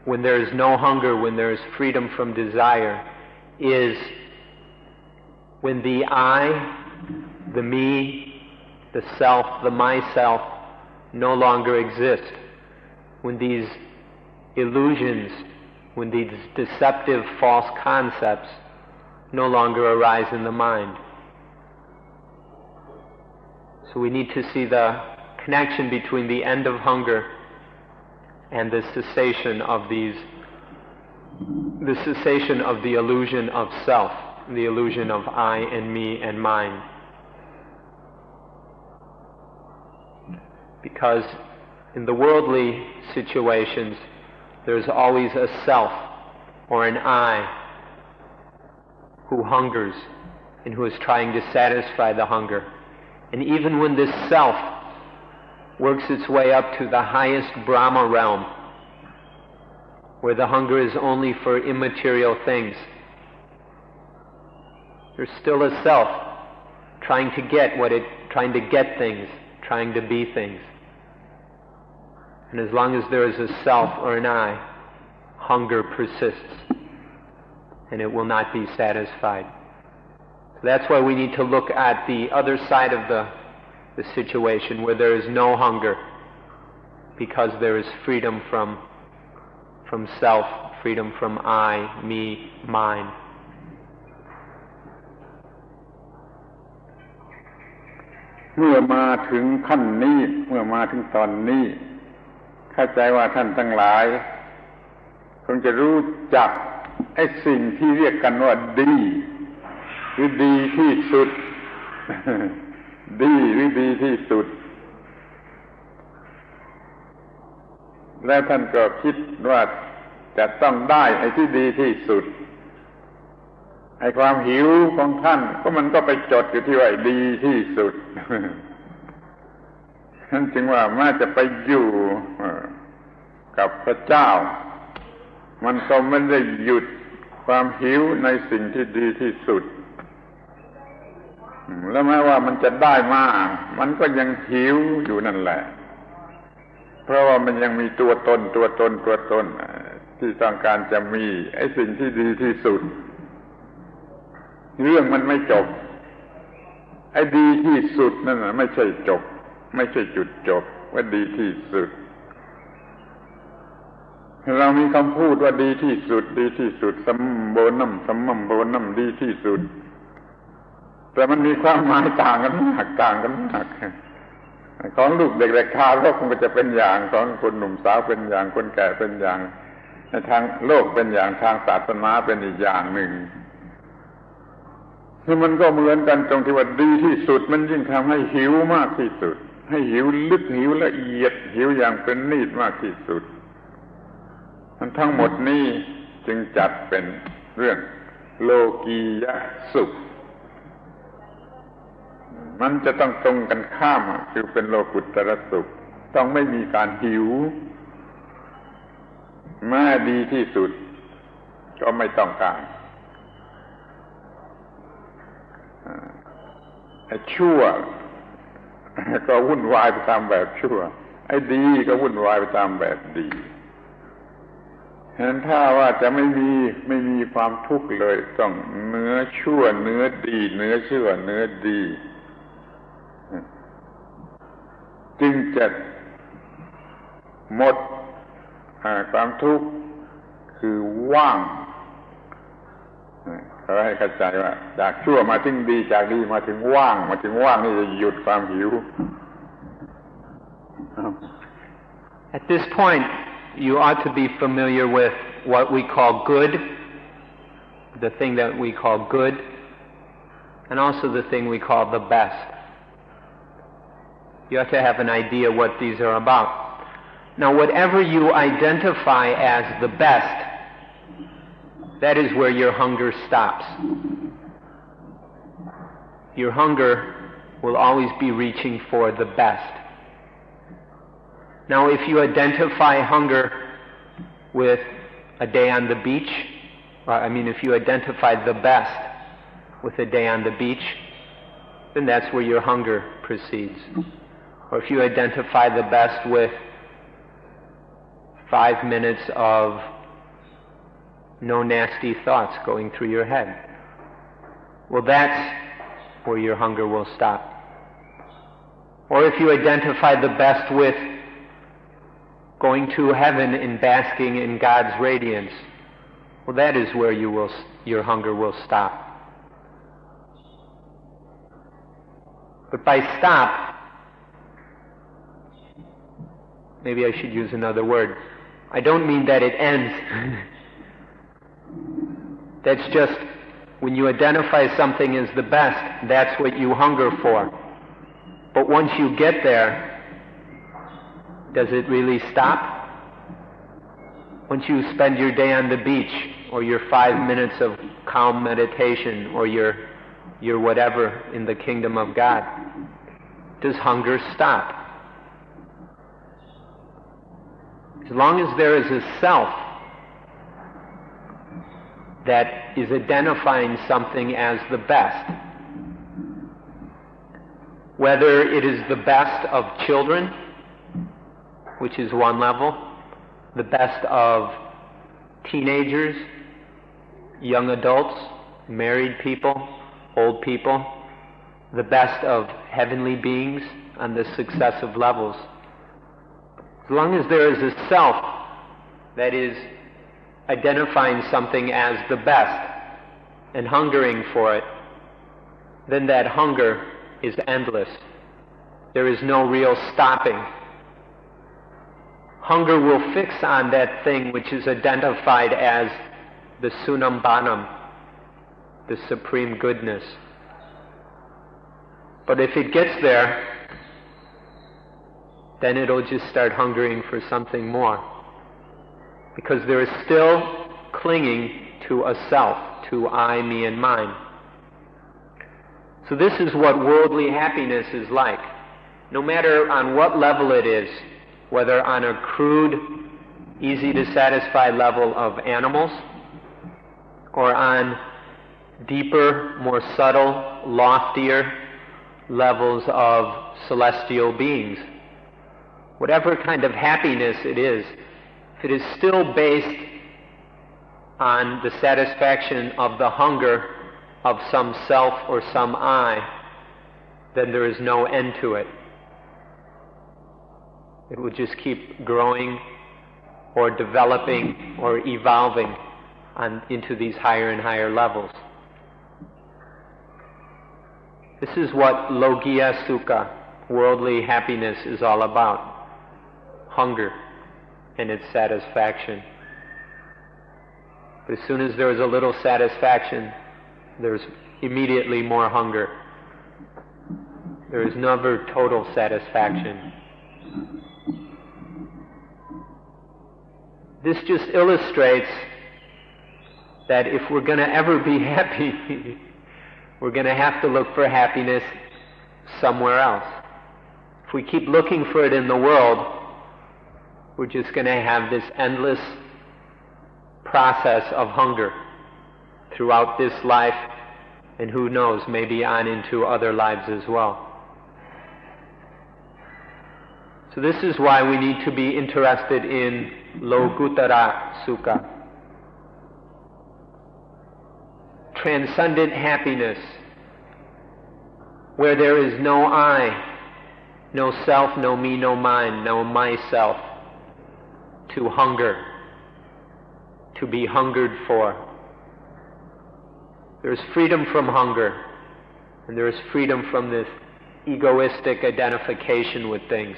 when there is no hunger, when there is freedom from desire, is when the I, the me, the self, the myself no longer exist. When these illusions, when these deceptive false concepts no longer arise in the mind. So we need to see the connection between the end of hunger and the cessation of the illusion of self, the illusion of I and me and mine. Because in the worldly situations, there's always a self or an I who hungers and who is trying to satisfy the hunger. And even when this self works its way up to the highest Brahma realm, where the hunger is only for immaterial things, there's still a self trying to get things, trying to be things. And as long as there is a self or an I, hunger persists, and it will not be satisfied. So that's why we need to look at the other side of the situation, where there is no hunger, because there is freedom from self, freedom from I, me, mine.เมื่อมาถึงขั้นนี้เมื่อมาถึงตอนนี้เข้าใจว่าท่านทั้งหลายคงจะรู้จักไอ้สิ่งที่เรียกกันว่าดีหรือดีที่สุด ดีหรือดีที่สุดแล้วท่านก็คิดว่าจะต้องได้ไอ้ที่ดีที่สุดไอ้ความหิวของท่านมันก็ไปจดอยู่ที่ว่าดีที่สุด ท่านจึงว่าแม้จะไปอยู่กับพระเจ้ามันก็ไม่ได้หยุดความหิวในสิ่งที่ดีที่สุดแล้วแม้ว่ามันจะได้มากมันก็ยังหิวอยู่นั่นแหละเพราะว่ามันยังมีตัวตนที่ต้องการจะมีไอ้สิ่งที่ดีที่สุดเรื่องมันไม่จบไอ้ดีที่สุดนั่นน่ะไม่ใช่จบไม่ใช่จุดจบว่าดีที่สุดเรามีคำพูดว่าดีที่สุดดีที่สุดสัมโบนัมดีที่สุดแต่มันมีความหมายต่างกันมากของลูกเด็กๆทารกมันก็จะเป็นอย่างของคนหนุ่มสาวเป็นอย่างคนแก่เป็นอย่างในทางโลกเป็นอย่างทางศาสนาเป็นอีกอย่างหนึ่งคือมันก็เหมือนกันตรงที่ว่าดีที่สุดมันยิ่งทำให้หิวมากที่สุดให้หิวลึกหิวละเอียดหิวอย่างประณีตมากที่สุดทั้งหมดนี้จึงจัดเป็นเรื่องโลกียสุขมันจะต้องตรงกันข้ามคือเป็นโลกุตตรสุขต้องไม่มีการหิวแม้ดีที่สุดก็ไม่ต้องการไอ้ชั่วก็วุ่นวายไปตามแบบชั่วไอ้ดีก็วุ่นวายไปตามแบบดีฉะนั้นถ้าว่าจะไม่มีความทุกข์เลยต้องเนื้อชั่วเนื้อดีเนื้อชั่วเนื้อดีจึงจะหมดความทุกข์คือว่างเขาให้เข้าใจว่าจากชั่วมาถึงดีจากดีมาถึงว่างนี่จะหยุดความหิว At this point, you ought to be familiar with what we call good, the thing that we call good, and also the thing we call the best. You ought to have an idea what these are about. Now, whatever you identify as the best, that is where your hunger stops. Your hunger will always be reaching for the best. Now, if you identify hunger with a day on the beach, if you identify the best with a day on the beach, then that's where your hunger proceeds. Or if you identify the best with 5 minutes of no nasty thoughts going through your head, well, that's where your hunger will stop. Or if you identify the best with going to heaven and basking in God's radiance, well, that is where your hunger will stop. But by stop, maybe I should use another word. I don't mean that it ends. That's just, when you identify something as the best, that's what you hunger for. But once you get there, does it really stop? Once you spend your day on the beach, or your 5 minutes of calm meditation, or your whatever in the kingdom of God, does hunger stop? As long as there is a self that is identifying something as the best, whether it is the best of children, which is one level, the best of teenagers, young adults, married people, old people, the best of heavenly beings on the successive levels. As long as there is a self that is identifying something as the best and hungering for it, then that hunger is endless. There is no real stopping. Hunger will fix on that thing which is identified as the Sunam Banam, the supreme goodness. But if it gets there, then it'll just start hungering for something more. Because there is still clinging to a self, to I, me, and mine. So this is what worldly happiness is like. No matter on what level it is, whether on a crude, easy to satisfy level of animals, or on deeper, more subtle, loftier levels of celestial beings. Whatever kind of happiness it is, if it is still based on the satisfaction of the hunger of some self or some I, then there is no end to it. It will just keep growing or developing or evolving into these higher and higher levels. This is what Lokiya Sukha, worldly happiness, is all about. Hunger and its satisfaction. But as soon as there is a little satisfaction, there's immediately more hunger. There is never total satisfaction. This just illustrates that if we're going to ever be happy, we're going to have to look for happiness somewhere else. If we keep looking for it in the world, we're just going to have this endless process of hunger throughout this life, and who knows, maybe on into other lives as well. So this is why we need to be interested in Lokuttara Sukha. Transcendent happiness, where there is no I, no self, no me, no mine, no myself, to hunger, to be hungered for. There is freedom from hunger, and there is freedom from this egoistic identification with things.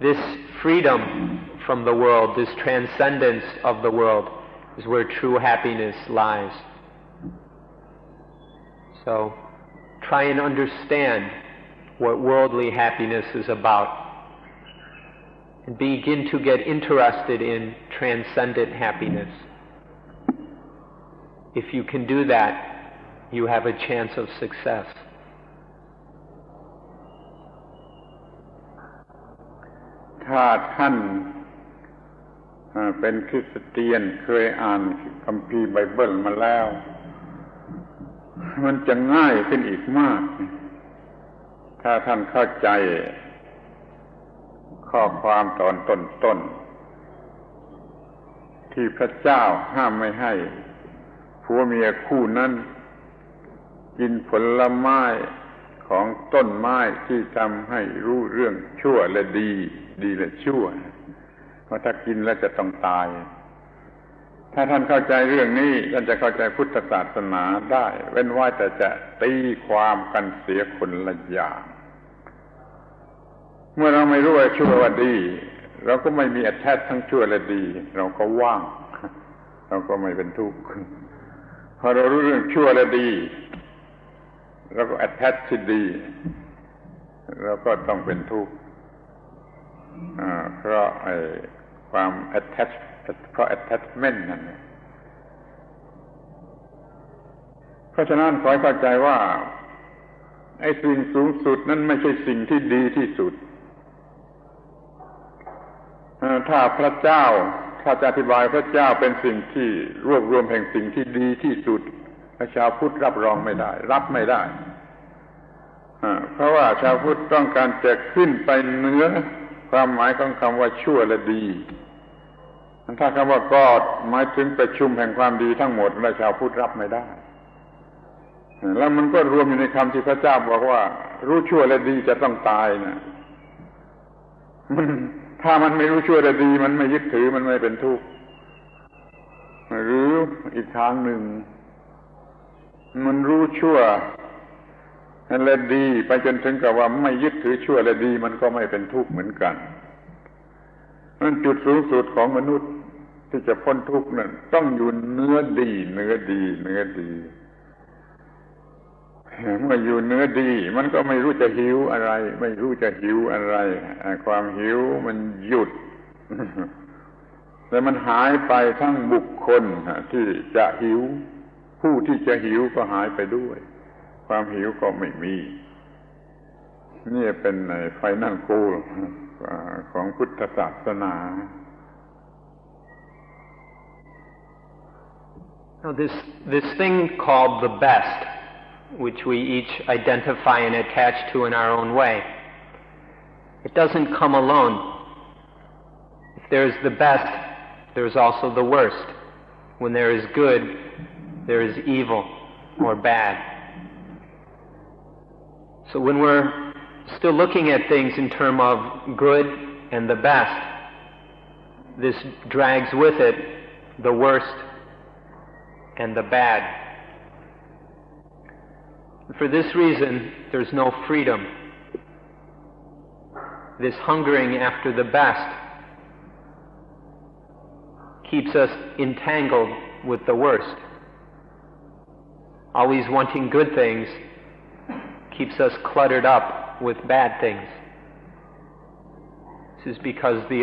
This freedom from the world, this transcendence of the world, is where true happiness lies. So, try and understand what worldly happiness is about, and begin to get interested in transcendent happiness. If you can do that, you have a chance of success.ถ้าท่านเป็นคริสเตียนเคยอ่านคัมภีร์ไบเบิลมาแล้วมันจะง่ายขึ้นอีกมากถ้าท่านเข้าใจข้อความตอนต้นๆที่พระเจ้าห้ามไม่ให้ผัวเมียคู่นั้นกินผลไม้ของต้นไม้ที่ทำให้รู้เรื่องชั่วและดีและชั่วเพราะถ้ากินแล้วจะต้องตายถ้าท่านเข้าใจเรื่องนี้ท่านจะเข้าใจพุทธศาสนาได้เว้นไว้แต่จะตีความกันเสียคนละอย่างเมื่อเราไม่รู้ว่าชั่วว่าดีเราก็ไม่มีattachทั้งชั่วและดีเราก็ว่างเราก็ไม่เป็นทุกข์พอเรารู้เรื่องชั่วและดีเราก็attachที่ดีเราก็ต้องเป็นทุกข์เพราะความattach เพราะ attachment นั่นเพราะฉะนั้นขอให้เข้าใจว่าไอ้สิ่งสูงสุดนั้นไม่ใช่สิ่งที่ดีที่สุดถ้าพระเจ้าถ้าจะอธิบายพระเจ้าเป็นสิ่งที่รวบรวมแห่งสิ่งที่ดีที่สุดชาวพุทธรับรองไม่ได้รับไม่ได้เพราะว่าชาวพุทธต้องการจะขึ้นไปเหนือความหมายของคำว่าชั่วและดีถ้าคำว่ากอดหมายถึงประชุมแห่งความดีทั้งหมดและชาวพุทธรับไม่ได้แล้วมันก็รวมอยู่ในคำที่พระเจ้าบอกว่ารู้ชั่วและดีจะต้องตายนะถ้ามันไม่รู้ชั่วและดีมันไม่ยึดถือมันไม่เป็นทุกข์หรืออีกทางหนึ่งมันรู้ชั่วและดีไปจนถึงกับว่าไม่ยึดถือชั่วและดีมันก็ไม่เป็นทุกข์เหมือนกันนั่นจุดสูงสุดของมนุษย์ที่จะพ้นทุกข์นั่นต้องอยู่เนื้อดีเมื่ออยู่เนื้อดีมันก็ไม่รู้จะหิวอะไรไม่รู้จะหิวอะไรความหิวมันหยุดแต่มันหายไปทั้งบุคคลที่จะหิวผู้ที่จะหิวก็หายไปด้วยความหิวก็ไม่มีนี่เป็นไฟนั่งกูของพุทธศาสนา Now this thing called the best, which we each identify and attach to in our own way, it doesn't come alone. If there is the best, there is also the worst. When there is good, there is evil or bad. So when we're still looking at things in terms of good and the best, this drags with it the worst and the bad. For this reason, there's no freedom. This hungering after the best keeps us entangled with the worst. Always wanting good things keeps us cluttered up with bad things. This is because of the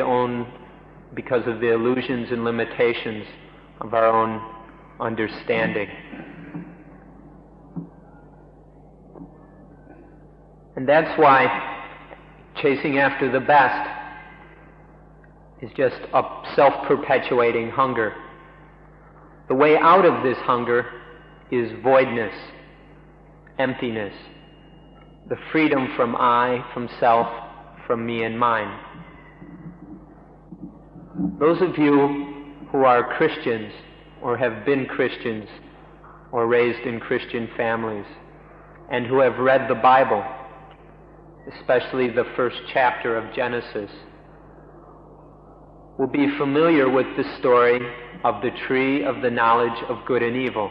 illusions and limitations of our own understanding. And that's why chasing after the best is just a self-perpetuating hunger. The way out of this hunger is voidness, emptiness, the freedom from I, from self, from me and mine. Those of you who are Christians or have been Christians or raised in Christian families and who have read the Bible, especially the first chapter of Genesis, will be familiar with the story of the tree of the knowledge of good and evil.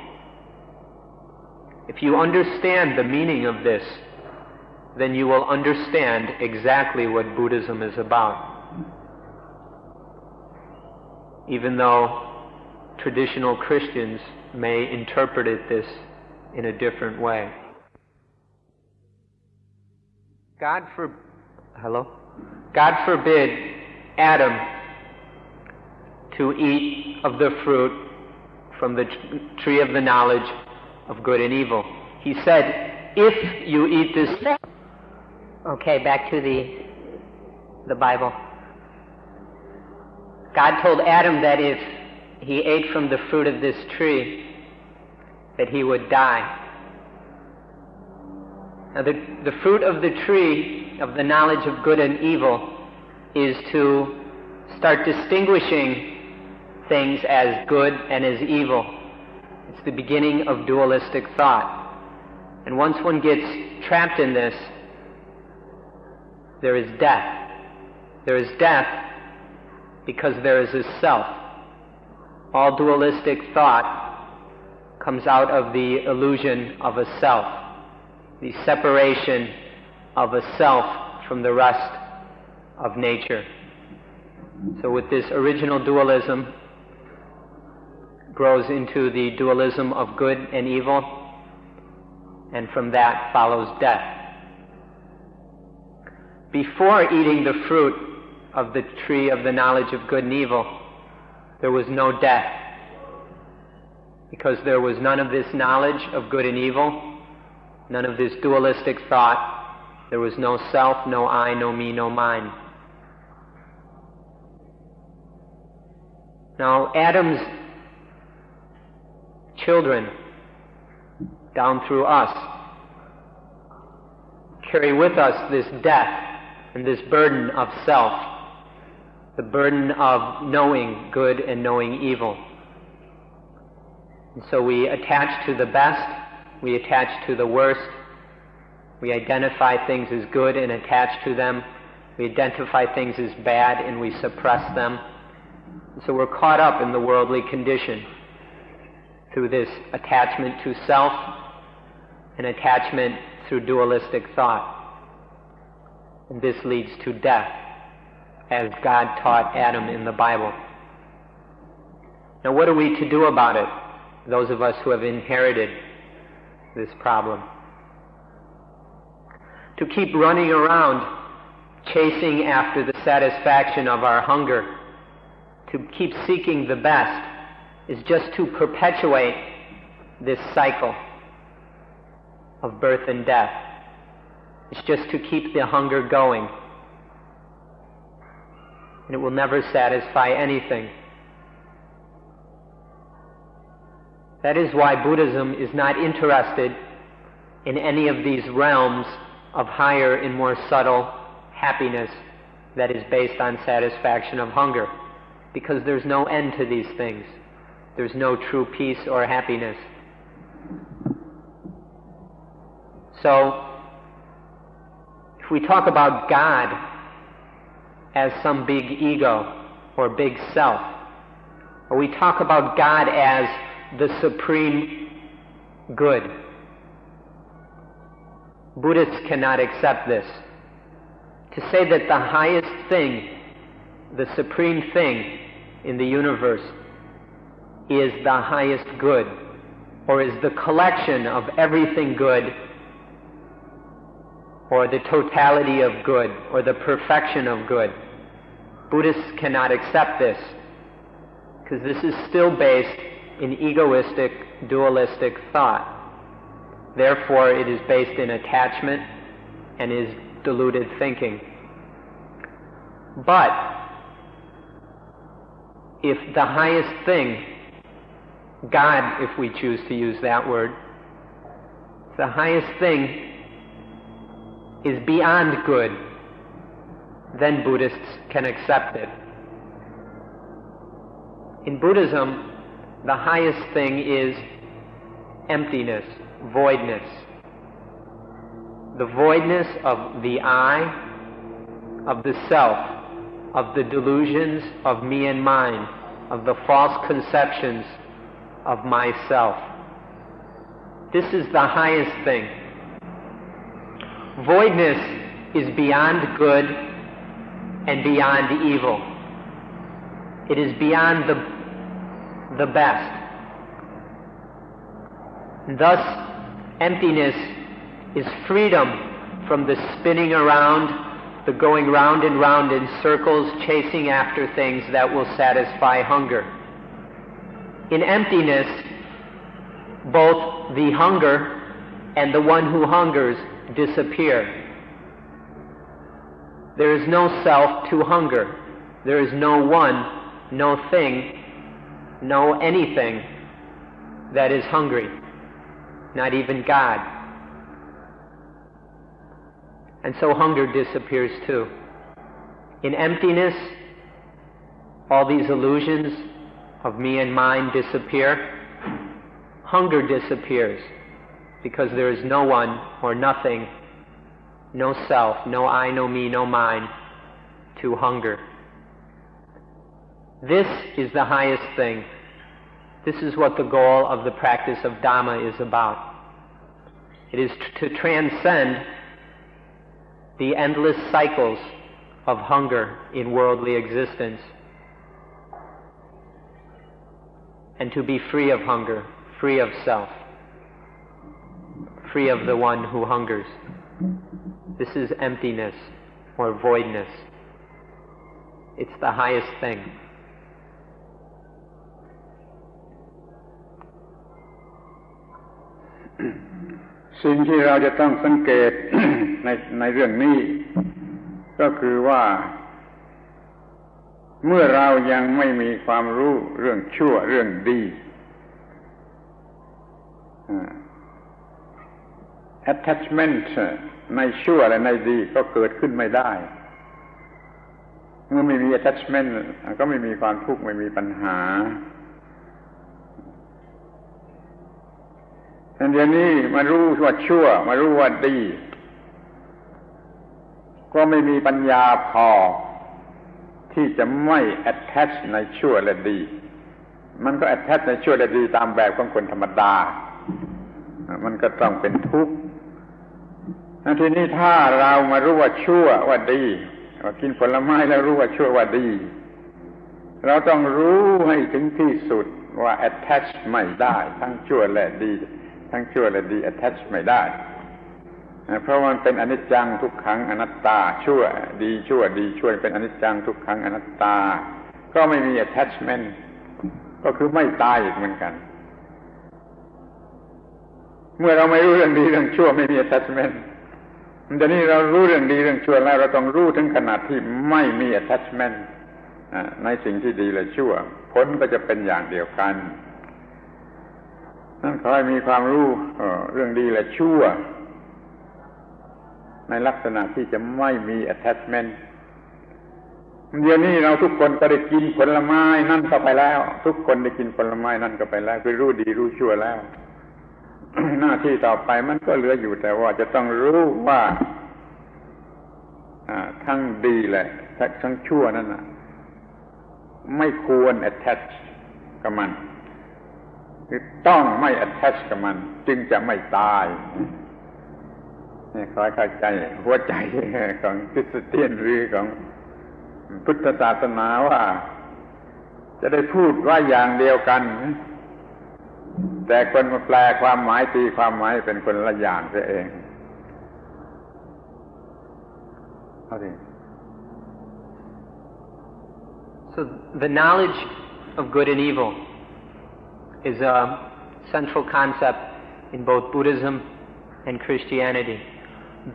If you understand the meaning of this, then you will understand exactly what Buddhism is about. even though traditional Christians may interpret this in a different way. God forbid Adam to eat of the fruit from the tree of the knowledge of good and evil. He said, if you eat this... Okay, back to the Bible. God told Adam that if he ate from the fruit of this tree, that he would die. Now, the fruit of the tree of the knowledge of good and evil is to start distinguishing things as good and as evil. It's the beginning of dualistic thought. And once one gets trapped in this, there is death. There is death because there is a self. All dualistic thought comes out of the illusion of a self, the separation of a self from the rest of nature. So with this original dualism grows into the dualism of good and evil, and from that follows death. Before eating the fruit of the tree of the knowledge of good and evil, there was no death, because there was none of this knowledge of good and evil, none of this dualistic thought. There was no self, no I, no me, no mine. Now, Adam's children, down through us, carry with us this death and this burden of self, the burden of knowing good and knowing evil. And so we attach to the best, we attach to the worst, we identify things as good and attach to them, we identify things as bad and we suppress them. And so we're caught up in the worldly condition through this attachment to self and attachment through dualistic thought. And this leads to death, as God taught Adam in the Bible. Now, what are we to do about it, those of us who have inherited this problem? To keep running around chasing after the satisfaction of our hunger, to keep seeking the best, is just to perpetuate this cycle of birth and death. It's just to keep the hunger going. And it will never satisfy anything. That is why Buddhism is not interested in any of these realms of higher and more subtle happiness that is based on satisfaction of hunger. Because there's no end to these things. There's no true peace or happiness. So, if we talk about God as some big ego or big self, or we talk about God as the supreme good, Buddhists cannot accept this. To say that the highest thing, the supreme thing in the universe is the highest good, or is the collection of everything good, or the totality of good, or the perfection of good. Buddhists cannot accept this, because this is still based in egoistic, dualistic thought. Therefore, it is based in attachment and is deluded thinking. But if the highest thing, God, if we choose to use that word, the highest thing is beyond good, then Buddhists can accept it. In Buddhism, the highest thing is emptiness, voidness. The voidness of the I, of the self, of the delusions of me and mine, of the false conceptions of myself. This is the highest thing. Voidness is beyond good and beyond evil. It is beyond the best. Thus, emptiness is freedom from the spinning around, the going round and round in circles, chasing after things that will satisfy hunger. In emptiness, both the hunger and the one who hungers disappear. There is no self to hunger. There is no one, no thing, no anything that is hungry, not even God. And so hunger disappears too. In emptiness, all these illusions of me and mine disappear. Hunger disappears because there is no one or nothing, no self, no I, no me, no mine to hunger. This is the highest thing. This is what the goal of the practice of Dhamma is about. It is to transcend the endless cycles of hunger in worldly existence and to be free of hunger, free of self, free of the one who hungers. This is emptiness or voidness. It's the highest thing. สิ่งที่เราจะต้องสังเกต ในเรื่องนี้ก็คือว่าเมื่อเรายังไม่มีความรู้เรื่องชั่วเรื่องดี attachment ในชั่วและในดีก็เกิดขึ้นไม่ได้เมื่อไม่มี attachment ก็ไม่มีความทุกข์ไม่มีปัญหาแต่เดี๋ยวนี้มารู้ว่าชั่วมารู้ว่าดีก็ไม่มีปัญญาพอที่จะไม่ attach ในชั่วและดีมันก็ attach ในชั่วและดีตามแบบของคนธรรมดามันก็ต้องเป็นทุกข์ทีนี้ถ้าเรามารู้ว่าชั่วว่าดีว่ากินผลไม้แล้วรู้ว่าชั่วว่าดีเราต้องรู้ให้ถึงที่สุดว่า attach ไม่ได้ทั้งชั่วและดีทั้งชั่วและดี attach ไม่ได้เพราะมันเป็นอนิจจังทุกขังอนัตตาชั่วดีชั่วดีชั่วเป็นอนิจจังทุกขังอนัตตาก็ไม่มี attachment ก็คือไม่ตายอีกเหมือนกันเมื่อเราไม่รู้เรื่องดีเรื่องชั่วไม่มี attachment แต่นี่เรารู้เรื่องดีเรื่องชั่วแล้วเราต้องรู้ถึงขนาดที่ไม่มี attachment ในสิ่งที่ดีและชั่วผลก็จะเป็นอย่างเดียวกันนั่นขอให้มีความรู้เรื่องดีและชั่วในลักษณะที่จะไม่มี attachment เดี๋ยวนี้เราทุกคนก็ได้กินผลไม้นั่นเข้าไปแล้วทุกคนได้กินผลไม้นั่นเข้าไปแล้วคือรู้ดีรู้ชั่วแล้ว หน้าที่ต่อไปมันก็เหลืออยู่แต่ว่าจะต้องรู้ว่าทั้งดีและทั้งชั่วนั่นน่ะไม่ควร attach กับมันคือต้องไม่ attach กับมันจึงจะไม่ตายนี่ขอให้เข้าใจหัวใจของคริสเตียนหรือของพุทธศาสนาว่าจะได้พูดว่าอย่างเดียวกันแต่คนมาแปลความหมายตีความหมายเป็นคนละอย่างเสียเองเอาสิ So the knowledge of good and evil is a central concept in both Buddhism and Christianity.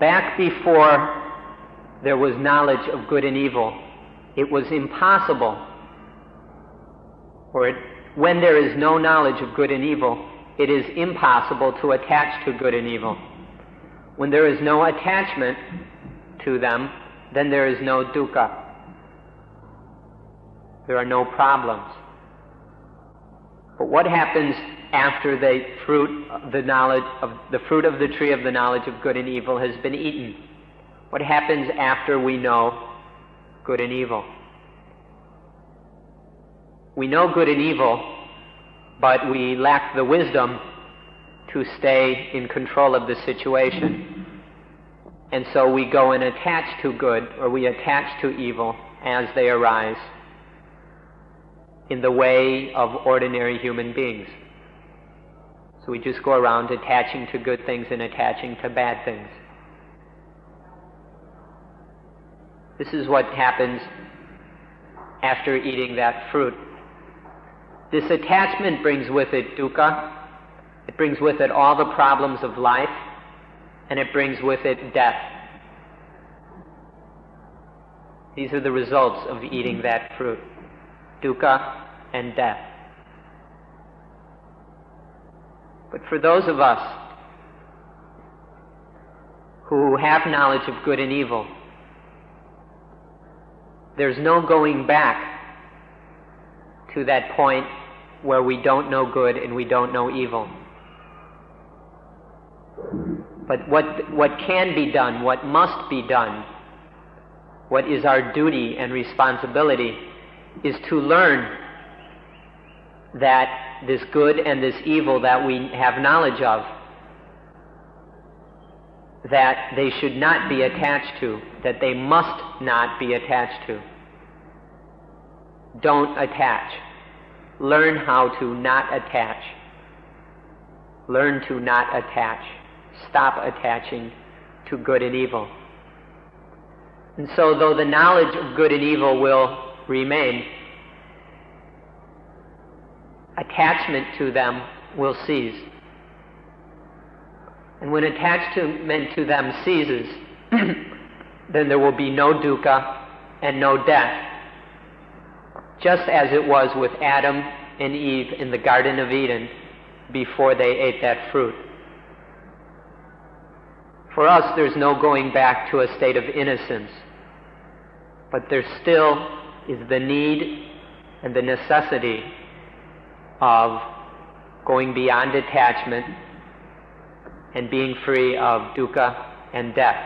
Back before there was knowledge of good and evil, it was impossible, when there is no knowledge of good and evil, it is impossible to attach to good and evil. When there is no attachment to them, then there is no dukkha. There are no problems. But what happens after the fruit of the tree of the knowledge of good and evil has been eaten? What happens after we know good and evil? We know good and evil, but we lack the wisdom to stay in control of the situation. And so we go and attach to good, or we attach to evil as they arise. in the way of ordinary human beings. So we just go around attaching to good things and attaching to bad things. This is what happens after eating that fruit. This attachment brings with it dukkha, it brings with it all the problems of life, and it brings with it death. These are the results of eating that fruit: dukkha and death. But for those of us who have knowledge of good and evil, there's no going back to that point where we don't know good and we don't know evil. But what can be done, what must be done, what is our duty and responsibility, is to learn that this good and this evil that we have knowledge of, that they should not be attached to, that they must not be attached to. Don't attach. Learn how to not attach. Learn to not attach. Stop attaching to good and evil. And so, though the knowledge of good and evil will remain, attachment to them will cease. And when attachment to them ceases, then there will be no dukkha and no death, just as it was with Adam and Eve in the Garden of Eden before they ate that fruit. For us, there's no going back to a state of innocence, but there still is the need and the necessity of going beyond attachment and being free of dukkha and death.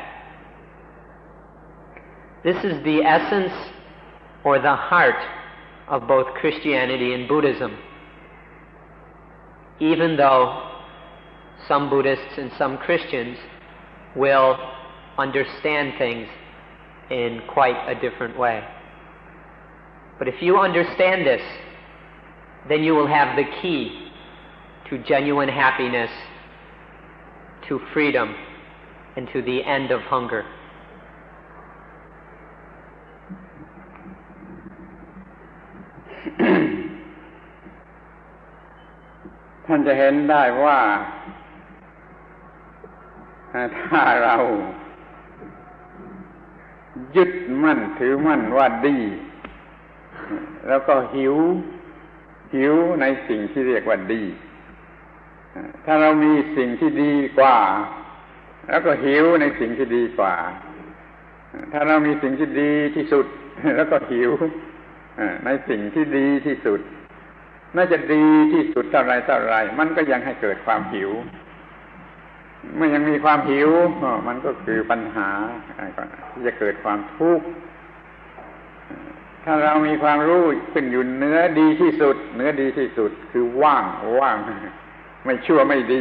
This is the essence or the heart of both Christianity and Buddhism, even though some Buddhists and some Christians will understand things in quite a different way. But if you understand this, then you will have the key to genuine happiness, to freedom, and to the end of hunger.ท่านจะเห็นได้ว่าถ้าเรายึดมั่นถือมั่นว่าดีแล้วก็หิวในสิ่งที่เรียกว่าดีถ้าเรามีสิ่งที่ดีกว่าแล้วก็หิวในสิ่งที่ดีกว่าถ้าเรามีสิ่งที่ดีที่สุดแล้วก็หิวในสิ่งที่ดีที่สุดน่าจะดีที่สุดเท่าไรมันก็ยังให้เกิดความหิวเมื่อยังมีความหิวมันก็คือปัญหาที่จะเกิดความทุกข์ถ้าเรามีความรู้ขึ้นอยู่เหนือดีที่สุดคือว่างไม่ชั่วไม่ดี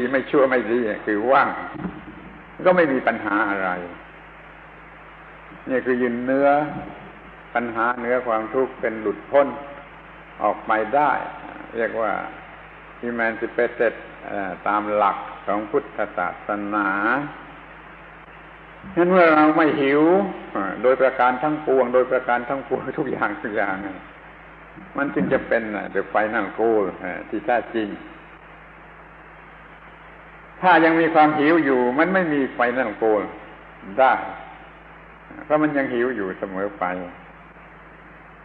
คือว่างก็ไม่มีปัญหาอะไรนี่คือยืนเหนือปัญหาเหนือความทุกข์เป็นหลุดพ้นออกไปได้เรียกว่า emancipated ตามหลักของพุทธศาสนาฉะนั้นเมื่อเราไม่หิวโดยประการทั้งปวงทุกอย่างมันจึงจะเป็น the final goal ที่แท้จริงถ้ายังมีความหิวอยู่มันไม่มี final goal ได้เพราะมันยังหิวอยู่เสมอไป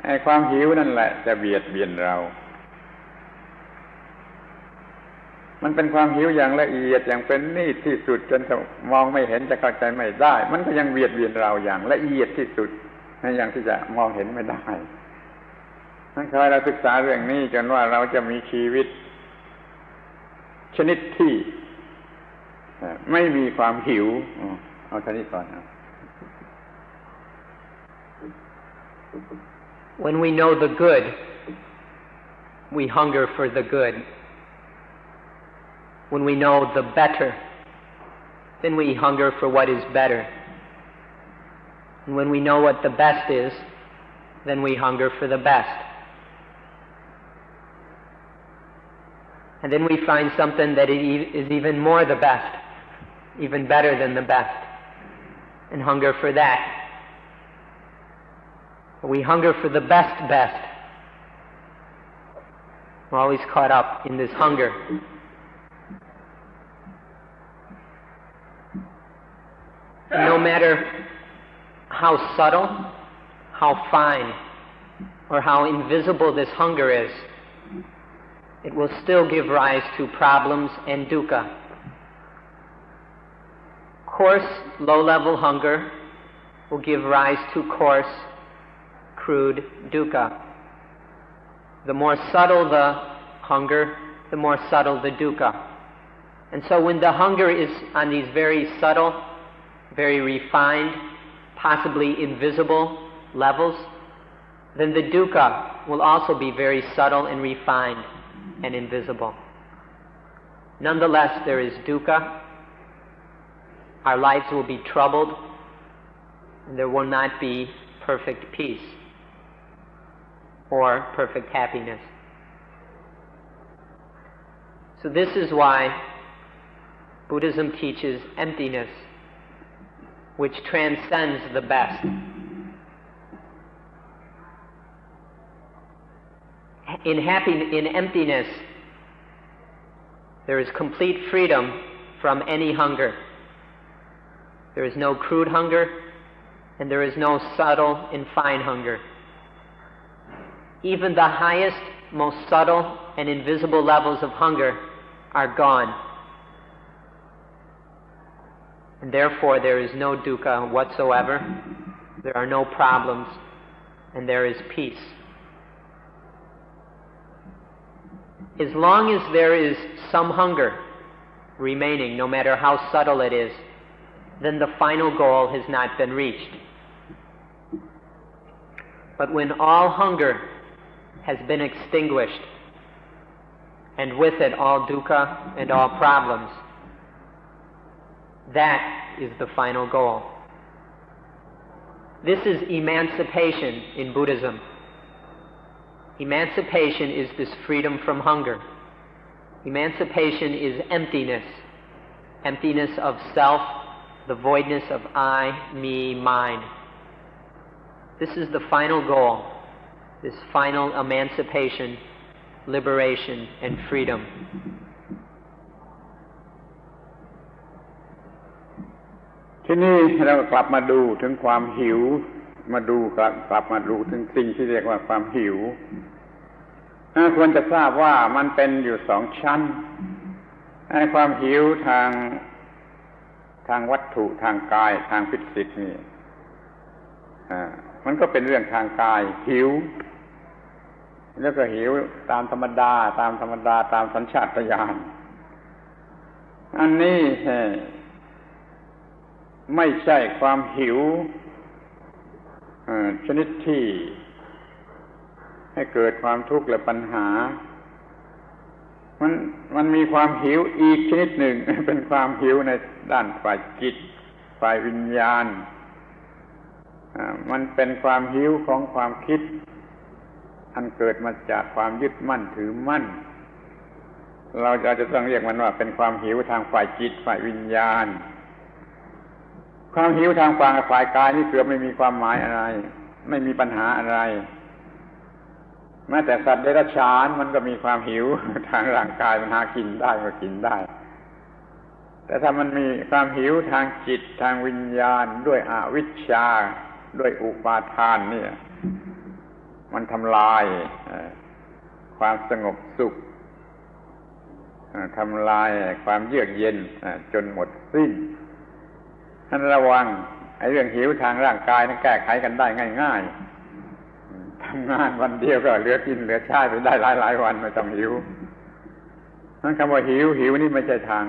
ไอ้ความหิวนั่นแหละจะเบียดเบียนเรามันเป็นความหิวอย่างละเอียดอย่างเป็นนิดที่สุดจนมองไม่เห็นจะเข้าใจไม่ได้มันก็ยังเบียดเบียนเราอย่างละเอียดที่สุดอย่างที่จะมองเห็นไม่ได้นั่นคือเราศึกษาเรื่องนี้จนว่าเราจะมีชีวิตชนิดที่ไม่มีความหิวเอาเท่านี้ก่อนนะ When we know the good, we hunger for the good. When we know the better, then we hunger for what is better. And when we know what the best is, then we hunger for the best. And then we find something that is even more the best, even better than the best, and hunger for that. We hunger for the best. We're always caught up in this hunger. And no matter how subtle, how fine, or how invisible this hunger is, it will still give rise to problems and dukkha. Coarse, low-level hunger will give rise to coarse, crude dukkha. The more subtle the hunger, the more subtle the dukkha. And so when the hunger is on these very subtle, very refined, possibly invisible levels, then the dukkha will also be very subtle and refined and invisible. Nonetheless, there is dukkha. Our lives will be troubled, and there will not be perfect peace or perfect happiness. So this is why Buddhism teaches emptiness, which transcends the best. In emptiness, there is complete freedom from any hunger. There is no crude hunger, and there is no subtle and fine hunger. Even the highest, most subtle and invisible levels of hunger are gone. And therefore there is no dukkha whatsoever, there are no problems, and there is peace. As long as there is some hunger remaining, no matter how subtle it is, then the final goal has not been reached. But when all hunger has been extinguished, and with it all dukkha and all problems, that is the final goal. This is emancipation in Buddhism. Emancipation is this freedom from hunger. Emancipation is emptiness. Emptiness of self, the voidness of I, me, mine. This is the final goal, this final emancipation, liberation, and freedom.ทีนี้เรากลับมาดูถึงความหิวกลับมาดูถึงสิ่งที่เรียกว่าความหิวควรจะทราบว่ามันเป็นอยู่สองชั้นความหิวทางวัตถุทางกายทางฟิสิกส์นี่มันก็เป็นเรื่องทางกายหิวแล้วก็หิวตามธรรมดาตามสัญชาตญาณอันนี้ไม่ใช่ความหิวชนิดที่ให้เกิดความทุกข์และปัญหามันมีความหิวอีกชนิดหนึ่ง เป็นความหิวในด้านฝ่ายจิตฝ่ายวิญญาณมันเป็นความหิวของความคิดอันเกิดมาจากความยึดมั่นถือมั่นเราจะต้องเรียกมันว่าเป็นความหิวทางฝ่ายจิตฝ่ายวิญญาณความหิวทางฝ่ายกายนี่เกือบไม่มีความหมายอะไรไม่มีปัญหาอะไรแม้แต่สัตว์เดรัจฉานมันก็มีความหิวทางร่างกายมันหากินได้ก็กินได้แต่ถ้ามันมีความหิวทางจิตทางวิญญาณด้วยอวิชชาด้วยอุปาทานเนี่ยมันทำลายความสงบสุขทำลายความเยือกเย็นจนหมดสิ้นท่านระวังเรื่องหิวทางร่างกายนั้นแก้ไขกันได้ง่ายๆทำงานวันเดียวก็เหลือกินเหลือใช้ไปได้หลายวันไม่ต้องหิวนั่นคำว่าหิวนี่ไม่ใช่ทาง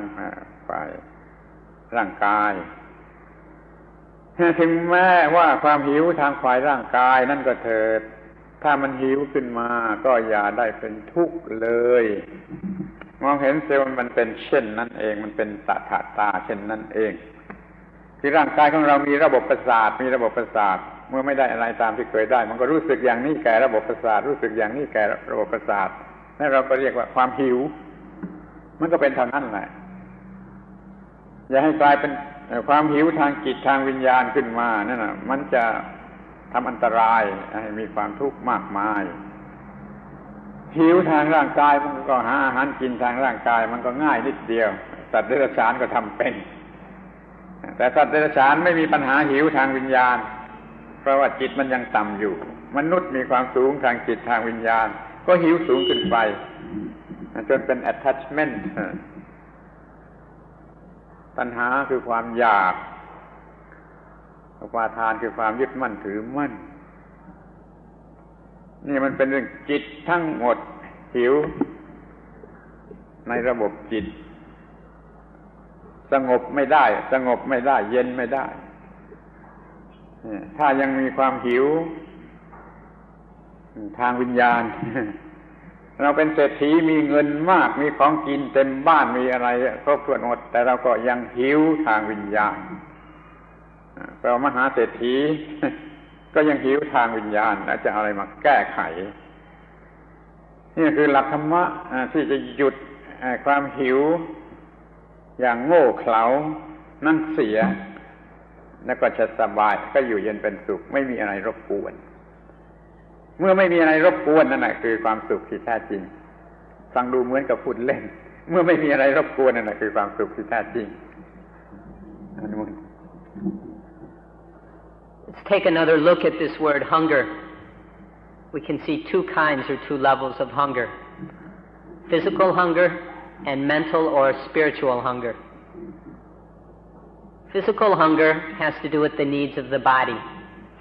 ฝ่ายร่างกายถึงแม้ว่าความหิวทางฝ่ายร่างกายนั่นก็เถิดถ้ามันหิวขึ้นมาก็อย่าได้เป็นทุกข์เลยมองเห็นเสียว่ามันเป็นเช่นนั้นเองมันเป็นตาเช่นนั้นเองที่ร่างกายของเรามีระบบประสาทเมื่อไม่ได้อะไรตามที่เคยได้มันก็รู้สึกอย่างนี้แก่ระบบประสาทรู้สึกอย่างนี้แก่ระบบประสาทนั่นเราก็เรียกว่าความหิว มันก็เป็นเท่านั้นแหละอย่าให้กลายเป็นความหิวทางจิตทางวิญญาณขึ้นมานั่นน่ะมันจะทำอันตรายให้มีความทุกข์มากมายหิวทางร่างกายมันก็หาอาหารกินทางร่างกายมันก็ง่ายนิดเดียวสัตว์เดรัจฉานก็ทำเป็นแต่สัตว์เดรัจฉานไม่มีปัญหาหิวทางวิญญาณเพราะว่าจิตมันยังต่ำอยู่มนุษย์มีความสูงทางจิตทางวิญญาณก็หิวสูงขึ้นไปจนเป็น attachment ตัณหาคือความอยากอุปาทานคือความยึดมั่นถือมั่นนี่มันเป็นเรื่องจิตทั้งหมดหิวในระบบจิตสงบไม่ได้เย็นไม่ได้ถ้ายังมีความหิวทางวิญญาณเราเป็นเศรษฐีมีเงินมากมีของกินเต็มบ้านมีอะไรครบถ้วนหมดแต่เราก็ยังหิวทางวิญญาณเรามหาเศรษฐีก็ยังหิวทางวิญญาณแล้วจะอะไรมาแก้ไขนี่คือหลักธรรมะที่จะหยุดความหิวอย่างโง่เขลานั่นเสียแล้วก็จะสบายก็อยู่เย็นเป็นสุขไม่มีอะไรรบกวนเมื่อไม่มีอะไรรบกวนนั่นแหละคือความสุขที่แท้จริงฟังดูเหมือนกับพูดเล่นเมื่อไม่มีอะไรรบกวนนั่นแหละคือความสุขที่แท้จริง Let's take another look at this word hunger. We can see two kinds or two levels of hunger: physical hunger and mental or spiritual hunger. Physical hunger has to do with the needs of the body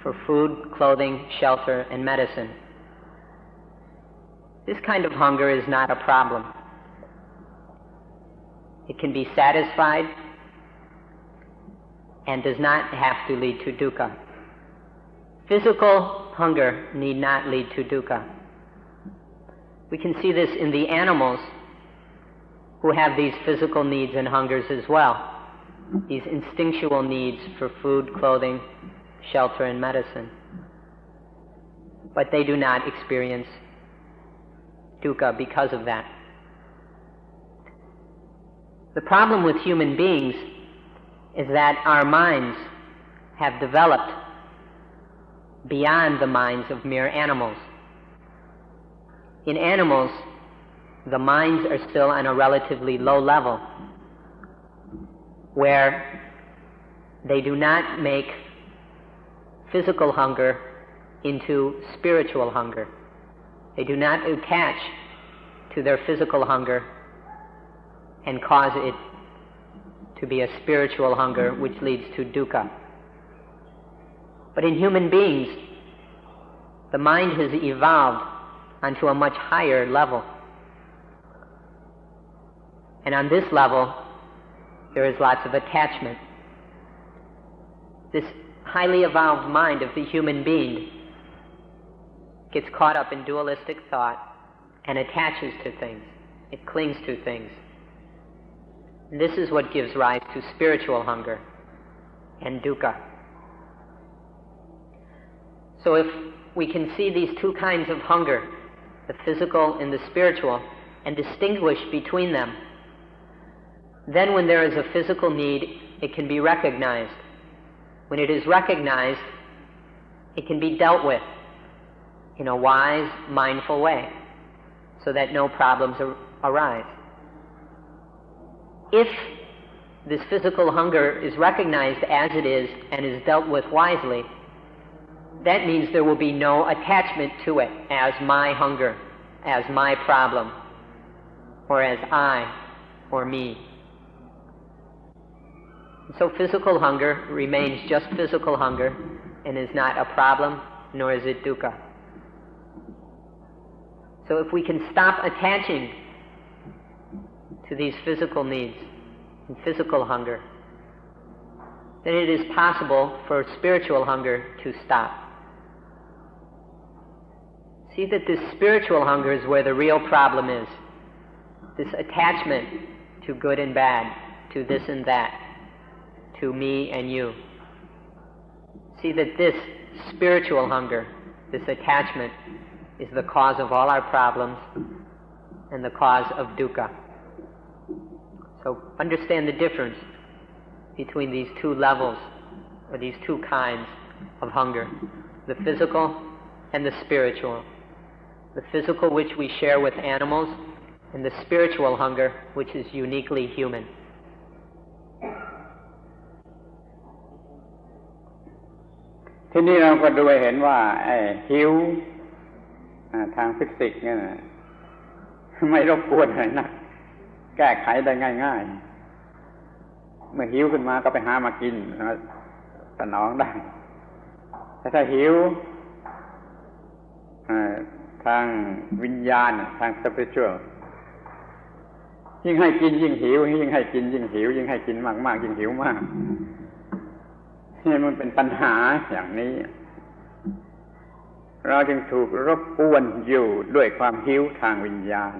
for food, clothing, shelter, and medicine. This kind of hunger is not a problem. It can be satisfied and does not have to lead to dukkha. Physical hunger need not lead to dukkha. We can see this in the animals who have these physical needs and hungers as well, these instinctual needs for food, clothing, shelter, and medicine. But they do not experience dukkha because of that. The problem with human beings is that our minds have developed beyond the minds of mere animals. In animals, the minds are still on a relatively low level, where they do not make physical hunger into spiritual hunger. They do not attach to their physical hunger and cause it to be a spiritual hunger which leads to dukkha. But in human beings, the mind has evolved onto a much higher level. And on this level, there is lots of attachment. This highly evolved mind of the human being gets caught up in dualistic thought and attaches to things. It clings to things. And this is what gives rise to spiritual hunger and dukkha. So if we can see these two kinds of hunger, the physical and the spiritual, and distinguish between them, then when there is a physical need, it can be recognized. When it is recognized, it can be dealt with in a wise, mindful way, so that no problems arise. If this physical hunger is recognized as it is and is dealt with wisely, that means there will be no attachment to it as my hunger, as my problem, or as I, or me. So physical hunger remains just physical hunger and is not a problem, nor is it dukkha. So if we can stop attaching to these physical needs and physical hunger, then it is possible for spiritual hunger to stop. See that this spiritual hunger is where the real problem is. This attachment to good and bad, to this and that, to me and you. See that this spiritual hunger, this attachment, is the cause of all our problems and the cause of dukkha. So understand the difference between these two levels, or these two kinds of hunger, the physical and the spiritual. The physical, which we share with animals, and the spiritual hunger, which is uniquely human.ทีนี้เราก็ดูเห็นว่าหิวทางฟิสิกส์เนี่ยไม่รบกวนอะไรนะแก้ไขได้ง่ายๆเมื่อหิวขึ้นมาก็ไปหามากินสนองได้แต่ถ้าหิวทางวิญญาณทาง spiritual ยิ่งให้กินยิ่งหิวยิ่งให้กินยิ่งหิวยิ่งให้กินมากๆยิ่งหิวมากนี่มันเป็นปัญหาอย่างนี้เราจึงถูกรบกวนอยู่ด้วยความหิวทางวิญญาณ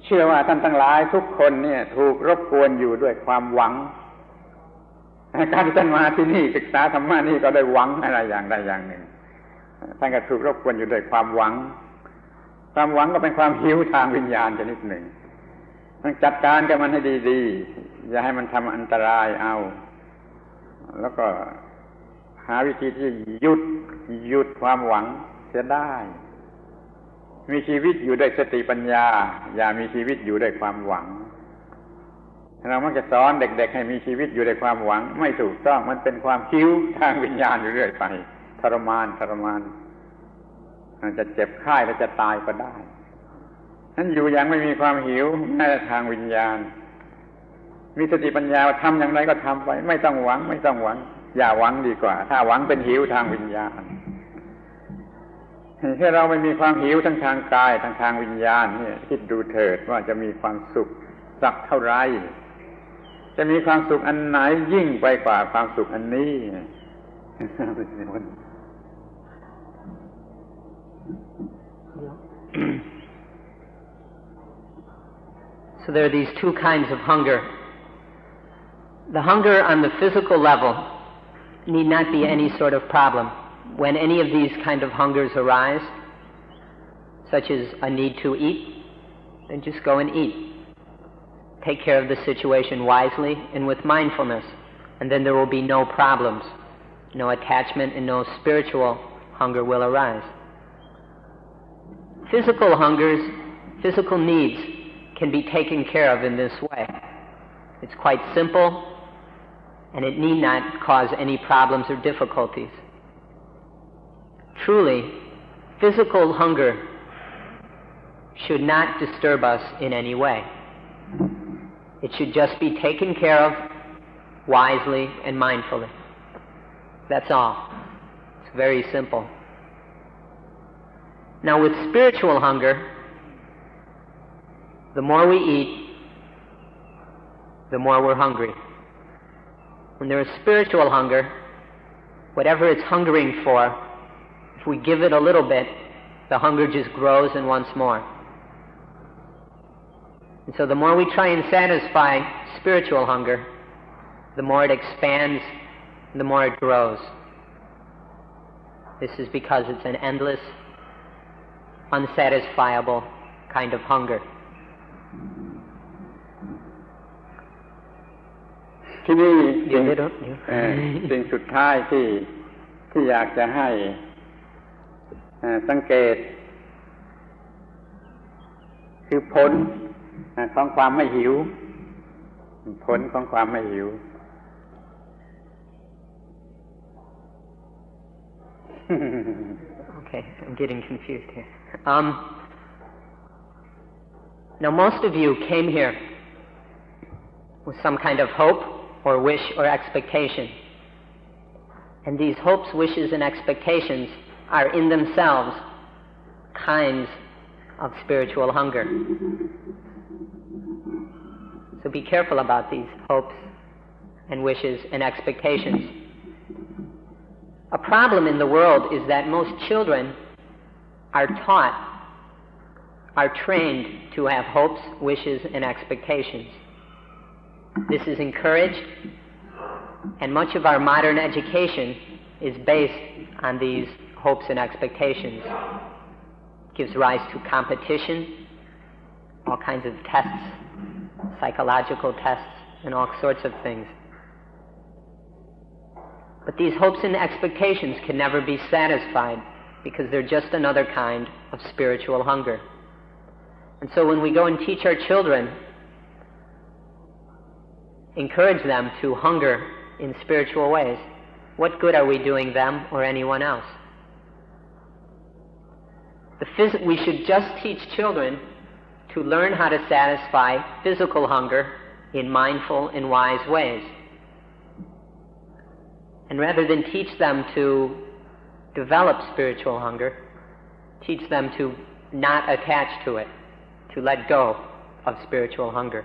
เชื่อว่าท่านทั้งหลายทุกคนเนี่ยถูกรบกวนอยู่ด้วยความหวังการที่ท่านมาที่นี่ศึกษาธรรมะนี่ก็ได้หวังอะไรอย่างใดอย่างหนึ่งท่านก็ถูกรบกวนอยู่ด้วยความหวังความหวังก็เป็นความหิวทางวิญญาณชนิดหนึ่งต้องจัดการกับมันให้ดีๆอย่าให้มันทำอันตรายเอาแล้วก็หาวิธีที่หยุดความหวังเสียได้มีชีวิตอยู่ด้วยสติปัญญาอย่ามีชีวิตอยู่ด้วยความหวังเรามักจะสอนเด็กๆให้มีชีวิตอยู่ด้วยความหวังไม่ถูกต้องมันเป็นความหิวทางวิญญาณอยู่เรื่อยไปทรมานมันจะเจ็บไข้และจะตายก็ได้นั้นอยู่อย่างไม่มีความหิวแม้แต่ทางวิญญาณมีสติปัญญาทำอย่างไรก็ทำไปไม่ต้องหวังอย่าหวังดีกว่าถ้าหวังเป็นหิวทางวิญญาณถ้าเราไม่มีความหิวทั้งทางกายทั้งทางวิญญาณเนี่ยคิดดูเถิดว่าจะมีความสุขสักเท่าไรจะมีความสุขอันไหนยิ่งไปกว่าความสุขอันนี้ So there are these two kinds of hunger. The hunger on the physical level need not be any sort of problem. When any of these kind of hungers arise, such as a need to eat, then just go and eat. Take care of the situation wisely and with mindfulness, and then there will be no problems. No attachment and no spiritual hunger will arise. Physical hungers, physical needs can be taken care of in this way. It's quite simple, and it need not cause any problems or difficulties. Truly, physical hunger should not disturb us in any way. It should just be taken care of wisely and mindfully. That's all. It's very simple. Now with spiritual hunger, the more we eat, the more we're hungry. When there is spiritual hunger, whatever it's hungering for, if we give it a little bit, the hunger just grows and wants more. And so the more we try and satisfy spiritual hunger, the more it expands, the more it grows. This is because it's an endless, unsatisfiable kind of hunger. ที่นี่สิ่งสุดท้ายที่อยากจะให้สังเกตคือผลของความไม่หิวผลของความไม่หิว Okay, I'm getting confused here. Now most of you came here with some kind of hope or wish or expectation. And these hopes, wishes, and expectations are in themselves kinds of spiritual hunger. So be careful about these hopes and wishes and expectations. A problem in the world is that most children are trained to have hopes, wishes, and expectations. This is encouraged, and much of our modern education is based on these hopes and expectations. It gives rise to competition, all kinds of tests, psychological tests, and all sorts of things. But these hopes and expectations can never be satisfied because they're just another kind of spiritual hunger. And so when we go and teach our children, encourage them to hunger in spiritual ways, what good are we doing them or anyone else? We should just teach children to learn how to satisfy physical hunger in mindful and wise ways. And rather than teach them to develop spiritual hunger, teach them to not attach to it, to let go of spiritual hunger.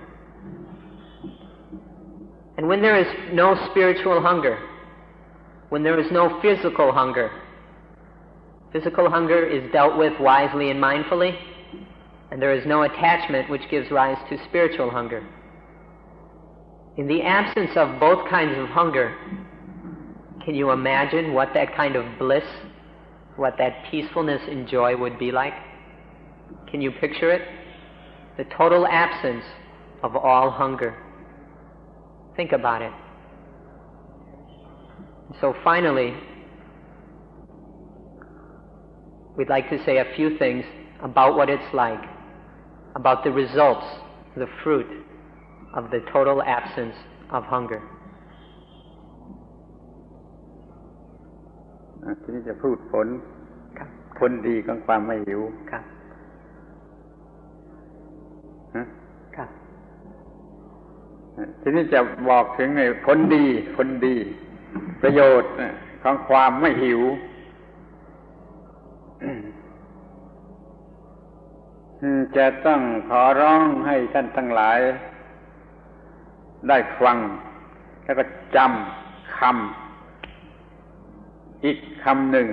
And when there is no spiritual hunger, when there is no physical hunger is dealt with wisely and mindfully, and there is no attachment which gives rise to spiritual hunger. In the absence of both kinds of hunger, can you imagine what that kind of bliss, what that peacefulness and joy would be like? Can you picture it? The total absence of all hunger. Think about it. So finally, we'd like to say a few things about what it's like, about the results, the fruit of the total absence of hunger. ทีนี้จะพูดผลดีของความไม่หิวครับทีนี้จะบอกถึงผลดีประโยชน์ของความไม่หิวจะต้องขอร้องให้ท่านทั้งหลายได้ฟังแล้วก็จำคำอีกคำหนึ่ง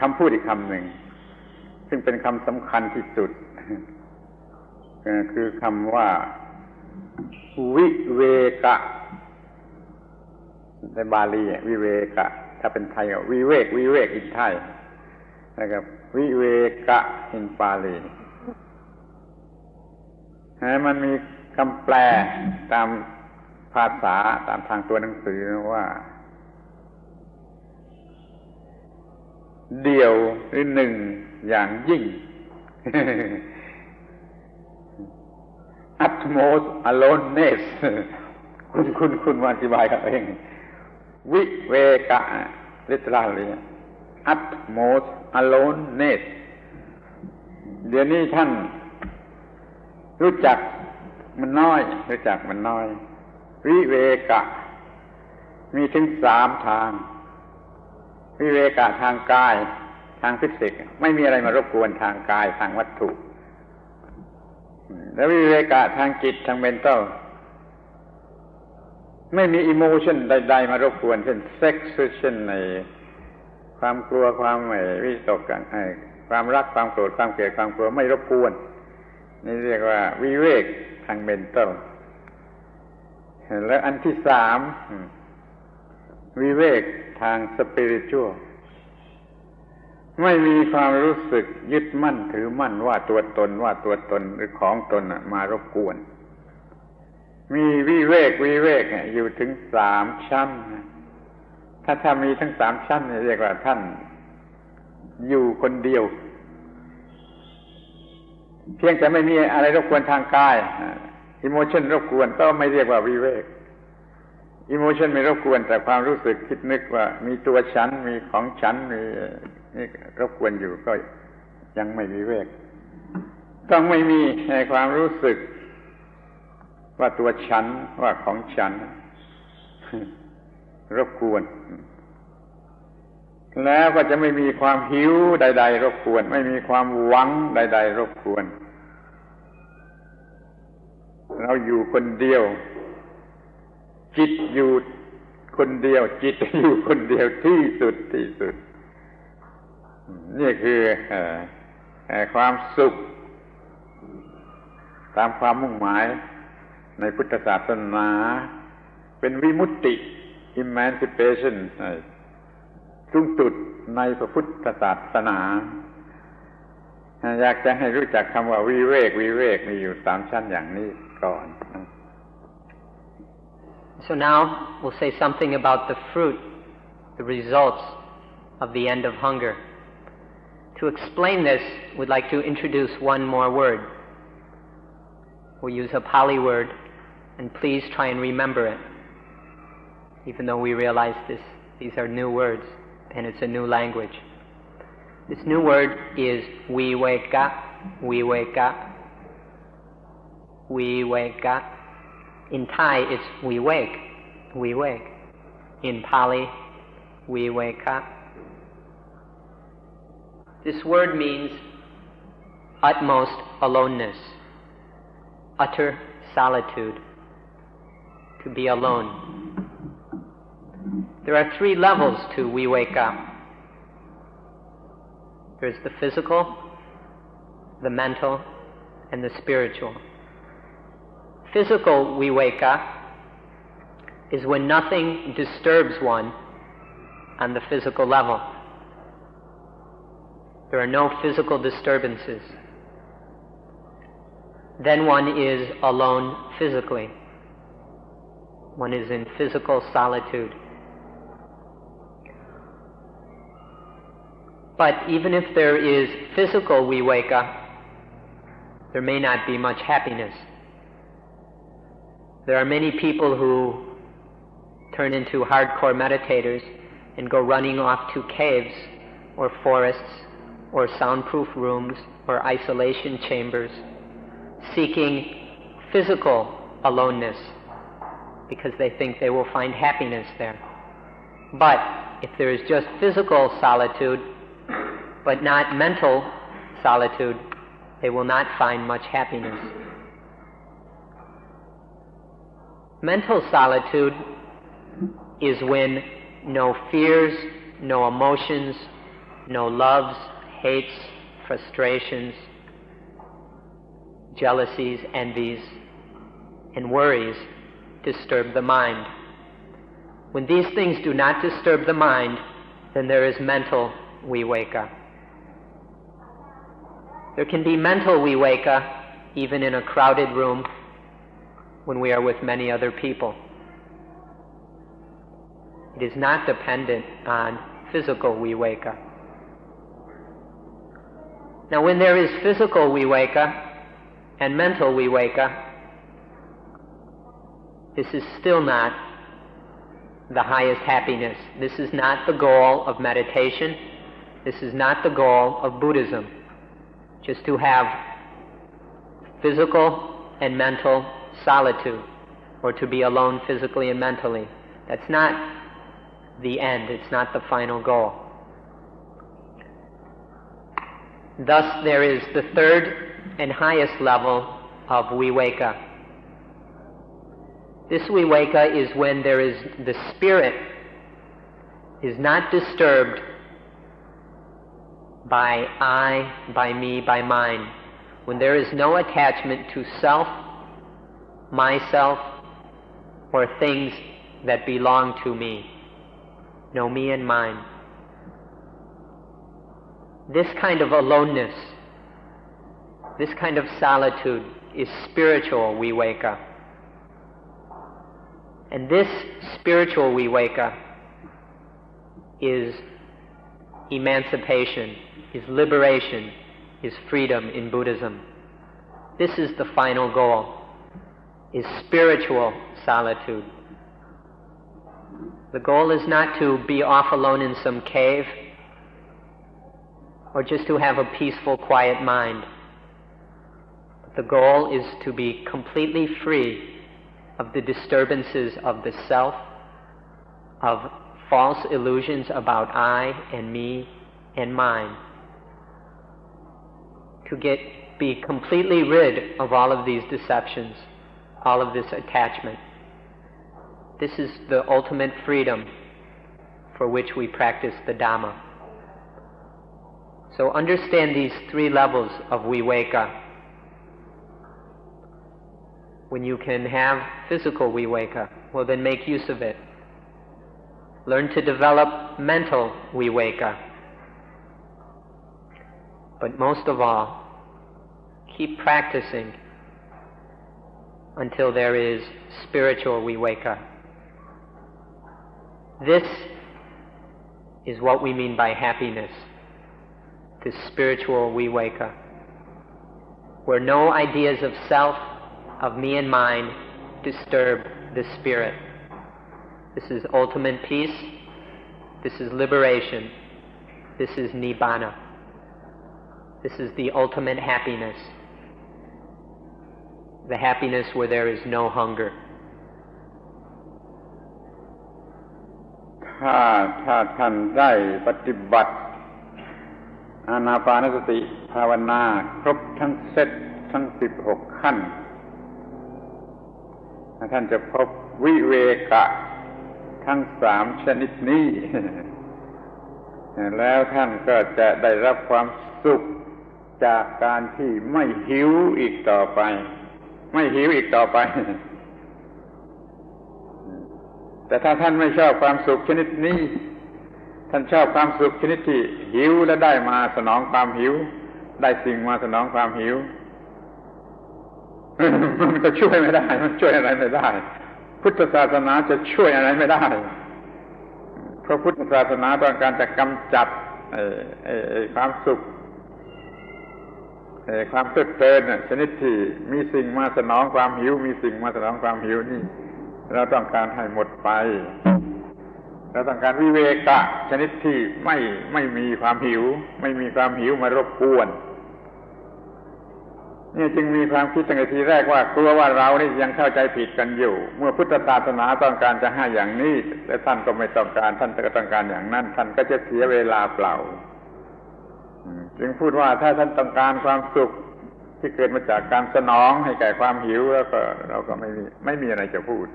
คำพูดอีกคำหนึ่งซึ่งเป็นคำสำคัญที่สุดคือคำว่าวิเวกะในบาลีวิเวกะถ้าเป็นไทยก็วิเวกอินไทยนะครับวิเวกะอินบาลีมันมีคำแปลตามภาษาตามทางตัวหนังสือว่าเดี่ยวหรือหนึ่งอย่างยิ่งutmost aloneness คุณมาอธิบายกันเองวิเวกะ literally utmost aloneness เดี๋ยวนี้ท่านรู้จักมันน้อยวิเวกะมีถึง3ทางวิเวกะทางกายทางฟิสิกส์ไม่มีอะไรมารบกวนทางกายทางวัตถุแล้ววิเวกะทางจิตทางเมนตัลไม่มีอิโมชันใดๆมารบกวนเช่นเซ็กซ์เช่นในความกลัวความวิตกความรักความโกรธความเกลียดความกลัวไม่รบกวนนี่เรียกว่าวิเวกทางเมนตัลแล้วอันที่3วิเวกทางสปิริตชัวลไม่มีความรู้สึกยึดมั่นถือมั่นว่าตัวตนหรือของตนมารบกวนมีวิเวกอยู่ถึง3ชั้นถ้ามีทั้ง3ชั้นเรียกว่าท่านอยู่คนเดียวเพียงแต่ไม่มีอะไรรบกวนทางกายอิโมชันรบกวนก็ไม่เรียกว่าวิเวกอิโมชันไม่รบกวนแต่ความรู้สึกคิดนึกว่ามีตัวฉันมีของฉันมีนี่รบกวนอยู่ก็ยังไม่วิเวกต้องไม่มีความรู้สึกว่าตัวฉันว่าของฉันรบกวนแล้วก็จะไม่มีความหิวใดๆรบกวนไม่มีความหวังใดๆรบกวนเราอยู่คนเดียวจิตอยู่คนเดียวที่สุดนี่คือความสุขตามความมุ่งหมายในพุทธศาสนาเป็นวิมุตติ emancipation สูงสุดในพระพุทธศาสนา อยากจะให้รู้จักคำว่าวิเวกมีอยู่3ชั้นอย่างนี้ก่อน So now we'll say something about the fruit, the results of the end of hunger. To explain this, we'd like to introduce one more word. We'll use a Pali word, and please try and remember it, even though we realize these are new words, and it's a new language. This new word is viveka, viveka, viveka. In Thai, it's vivek, vivek. In Pali, viveka. This word means utmost aloneness, utter solitude, to be alone. There are 3 levels to viveka. There's the physical, the mental, and the spiritual. Physical viveka is when nothing disturbs one on the physical level. There are no physical disturbances. Then one is alone physically. One is in physical solitude. But even if there is physical viveka, there may not be much happiness. There are many people who turn into hardcore meditators and go running off to caves or forests or soundproof rooms or isolation chambers, seeking physical aloneness because they think they will find happiness there. But if there is just physical solitude, but not mental solitude, they will not find much happiness. Mental solitude is when no fears, no emotions, no loves, hates, frustrations, jealousies, envies, and worries disturb the mind. When these things do not disturb the mind, then there is mental viveka. There can be mental viveka even in a crowded room when we are with many other people. It is not dependent on physical viveka. Now, when there is physical viveka and mental viveka, this is still not the highest happiness. This is not the goal of meditation. This is not the goal of Buddhism. Just to have physical and mental solitude, or to be alone physically and mentally. That's not the end. It's not the final goal. Thus, there is the third and highest level of viveka. This viveka is when there is the spirit is not disturbed by I, by me, by mine. When there is no attachment to self, myself, or things that belong to me. No me and mine. This kind of aloneness, this kind of solitude is spiritual viveka. And this spiritual viveka is emancipation, is liberation, is freedom in Buddhism. This is the final goal, is spiritual solitude. The goal is not to be off alone in some cave or just to have a peaceful, quiet mind. The goal is to be completely free of the disturbances of the self, of false illusions about I and me and mine. To be completely rid of all of these deceptions, all of this attachment. This is the ultimate freedom for which we practice the Dhamma. So understand these 3 levels of viveka. When you can have physical viveka, well then make use of it. Learn to develop mental viveka. But most of all, keep practicing until there is spiritual viveka. This is what we mean by happiness, this spiritual viveka, where no ideas of self, of me and mine, disturb the spirit. This is ultimate peace. This is liberation. This is nibbana. This is the ultimate happiness. The happiness where there is no hunger. ถ้าท่านได้ปฏิบัติอานาปานสติภาวนาครบทั้งเซตทั้ง16ขั้นท่านจะพบวิเวกะทั้ง3ชนิดนี้แล้วท่านก็จะได้รับความสุขจากการที่ไม่หิวอีกต่อไปไม่หิวอีกต่อไปแต่ถ้าท่านไม่ชอบความสุขชนิดนี้ท่านชอบความสุขชนิดที่หิวและได้มาสนองความหิวได้สิ่งมาสนองความหิวมันก็ช่วยไม่ได้มันช่วยอะไรไม่ได้พุทธศาสนาจะช่วยอะไรไม่ได้เพราะพุทธศาสนาต้องการจะกำจัดความสุขความเพลิดเพลินชนิดที่มีสิ่งมาสนองความหิวมีสิ่งมาสนองความหิวนี่เราต้องการให้หมดไปเราต้องการวิเวกะชนิดที่ไม่มีความหิวไม่มีความหิวมารบกวนนี่จึงมีความคิดตั้งแต่ทีแรกว่ากลัวว่าเรานี่ยังเข้าใจผิดกันอยู่เมื่อพุทธศาสนาต้องการจะให้อย่างนี้และท่านก็ไม่ต้องการท่านก็ต้องการอย่างนั้นท่านก็จะเสียเวลาเปล่าจึงพูดว่าถ้าท่านต้องการความสุขที่เกิดมาจากการสนองให้แก่ความหิวแล้วก็เราก็ไม่มีอะไรจะพูด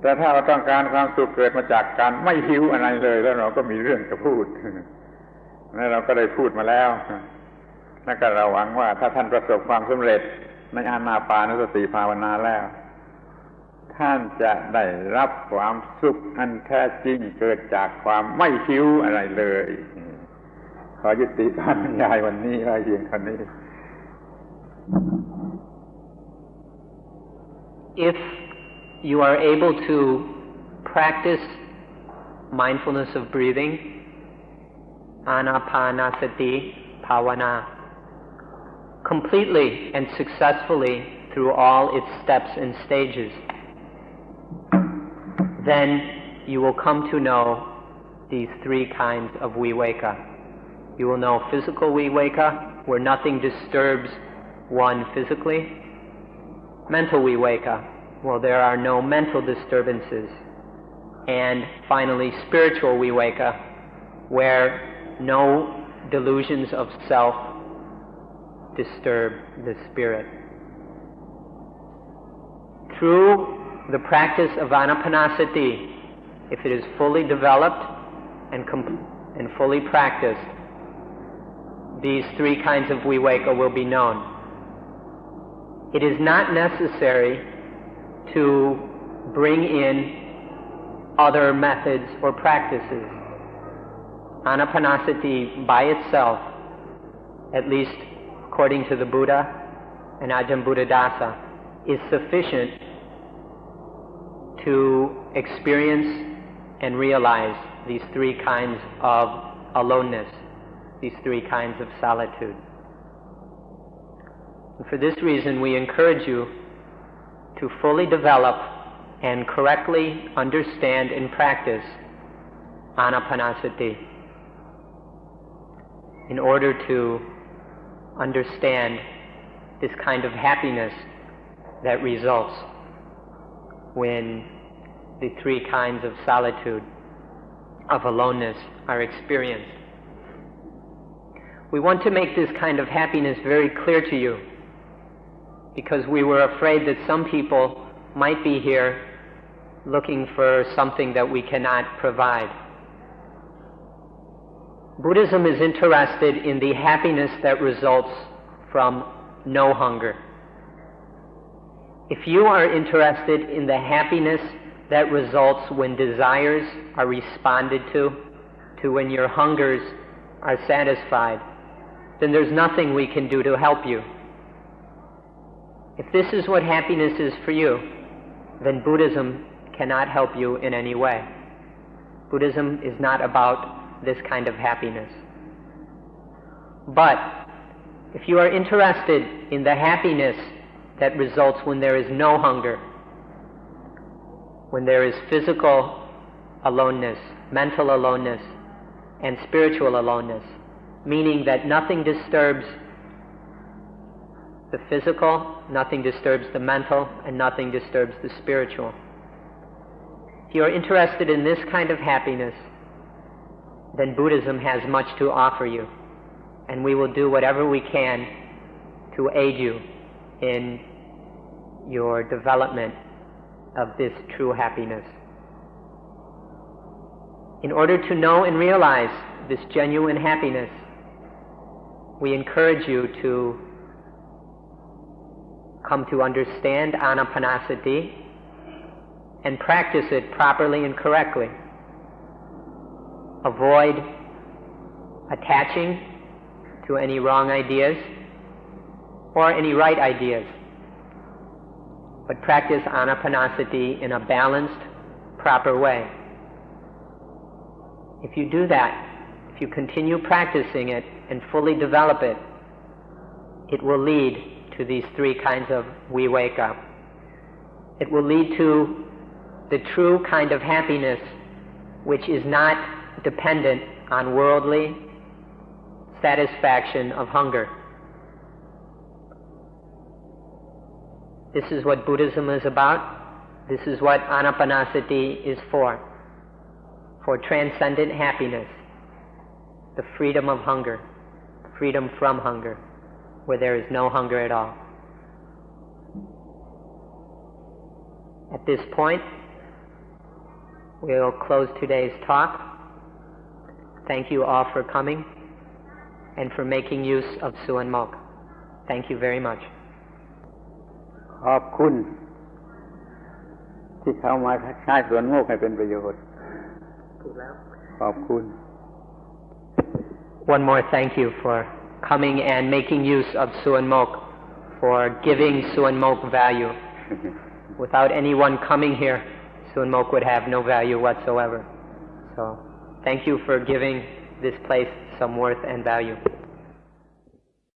แต่ถ้าเราต้องการความสุขเกิดมาจากการไม่หิวอะไรเลยแล้วเราก็มีเรื่องจะพูดแล้วเราก็ได้พูดมาแล้วแล้วก็เราหวังว่าถ้าท่านประสบความสำเร็จในอานาปานสติภาวนาแล้วท่านจะได้รับความสุขอันแท้จริงเกิดจากความไม่หิวอะไรเลยขอยุติการบรรยายวันนี้ไว้เพียงเท่านี้ If you are able to practice mindfulness of breathing, anapanasati bhavana, completely and successfully through all its steps and stages, then you will come to know these three kinds of viveka. You will know physical viveka, where nothing disturbs one physically. Mental viveka, well, there are no mental disturbances. And finally, spiritual viveka, where no delusions of self disturb the spirit. Through the practice of anapanasati, if it is fully developed and fully practiced, these three kinds of viveka will be known. It is not necessary to bring in other methods or practices. Anapanasati by itself, at least according to the Buddha and Ajahn Buddhadasa, is sufficient to experience and realize these three kinds of aloneness, these three kinds of solitude. And for this reason, we encourage you to fully develop and correctly understand and practice anapanasati in order to understand this kind of happiness that results when the three kinds of solitude, of aloneness, are experienced. We want to make this kind of happiness very clear to you because we were afraid that some people might be here looking for something that we cannot provide. Buddhism is interested in the happiness that results from no hunger. If you are interested in the happiness that results when desires are responded to when your hungers are satisfied, then there's nothing we can do to help you. If this is what happiness is for you, then Buddhism cannot help you in any way. Buddhism is not about this kind of happiness. But if you are interested in the happiness that results when there is no hunger, when there is physical aloneness, mental aloneness, and spiritual aloneness, meaning that nothing disturbs the physical, nothing disturbs the mental, and nothing disturbs the spiritual. If you are interested in this kind of happiness, then Buddhism has much to offer you, and we will do whatever we can to aid you in your development of this true happiness. In order to know and realize this genuine happiness, we encourage you to come to understand Anapanasati and practice it properly and correctly. Avoid attaching to any wrong ideas or any right ideas, but practice Anapanasati in a balanced, proper way. If you do that, if you continue practicing it and fully develop it, it will lead to these three kinds of viveka. It will lead to the true kind of happiness which is not dependent on worldly satisfaction of hunger. This is what Buddhism is about. This is what Anapanasati is for transcendent happiness, the freedom of hunger, freedom from hunger, where there is no hunger at all. At this point, we'll close today's talk. Thank you all for coming and for making use of Suan Mok. Thank you very much. ขอบคุณที่เข้ามาใช้สวนโมกให้เป็นประโยชน์ขอบคุณ One more thank you for coming and making use of Suan Mok, for giving Suan Mok value. Without anyone coming here, Suan Mok would have no value whatsoever. So, thank you for giving this place some worth and value.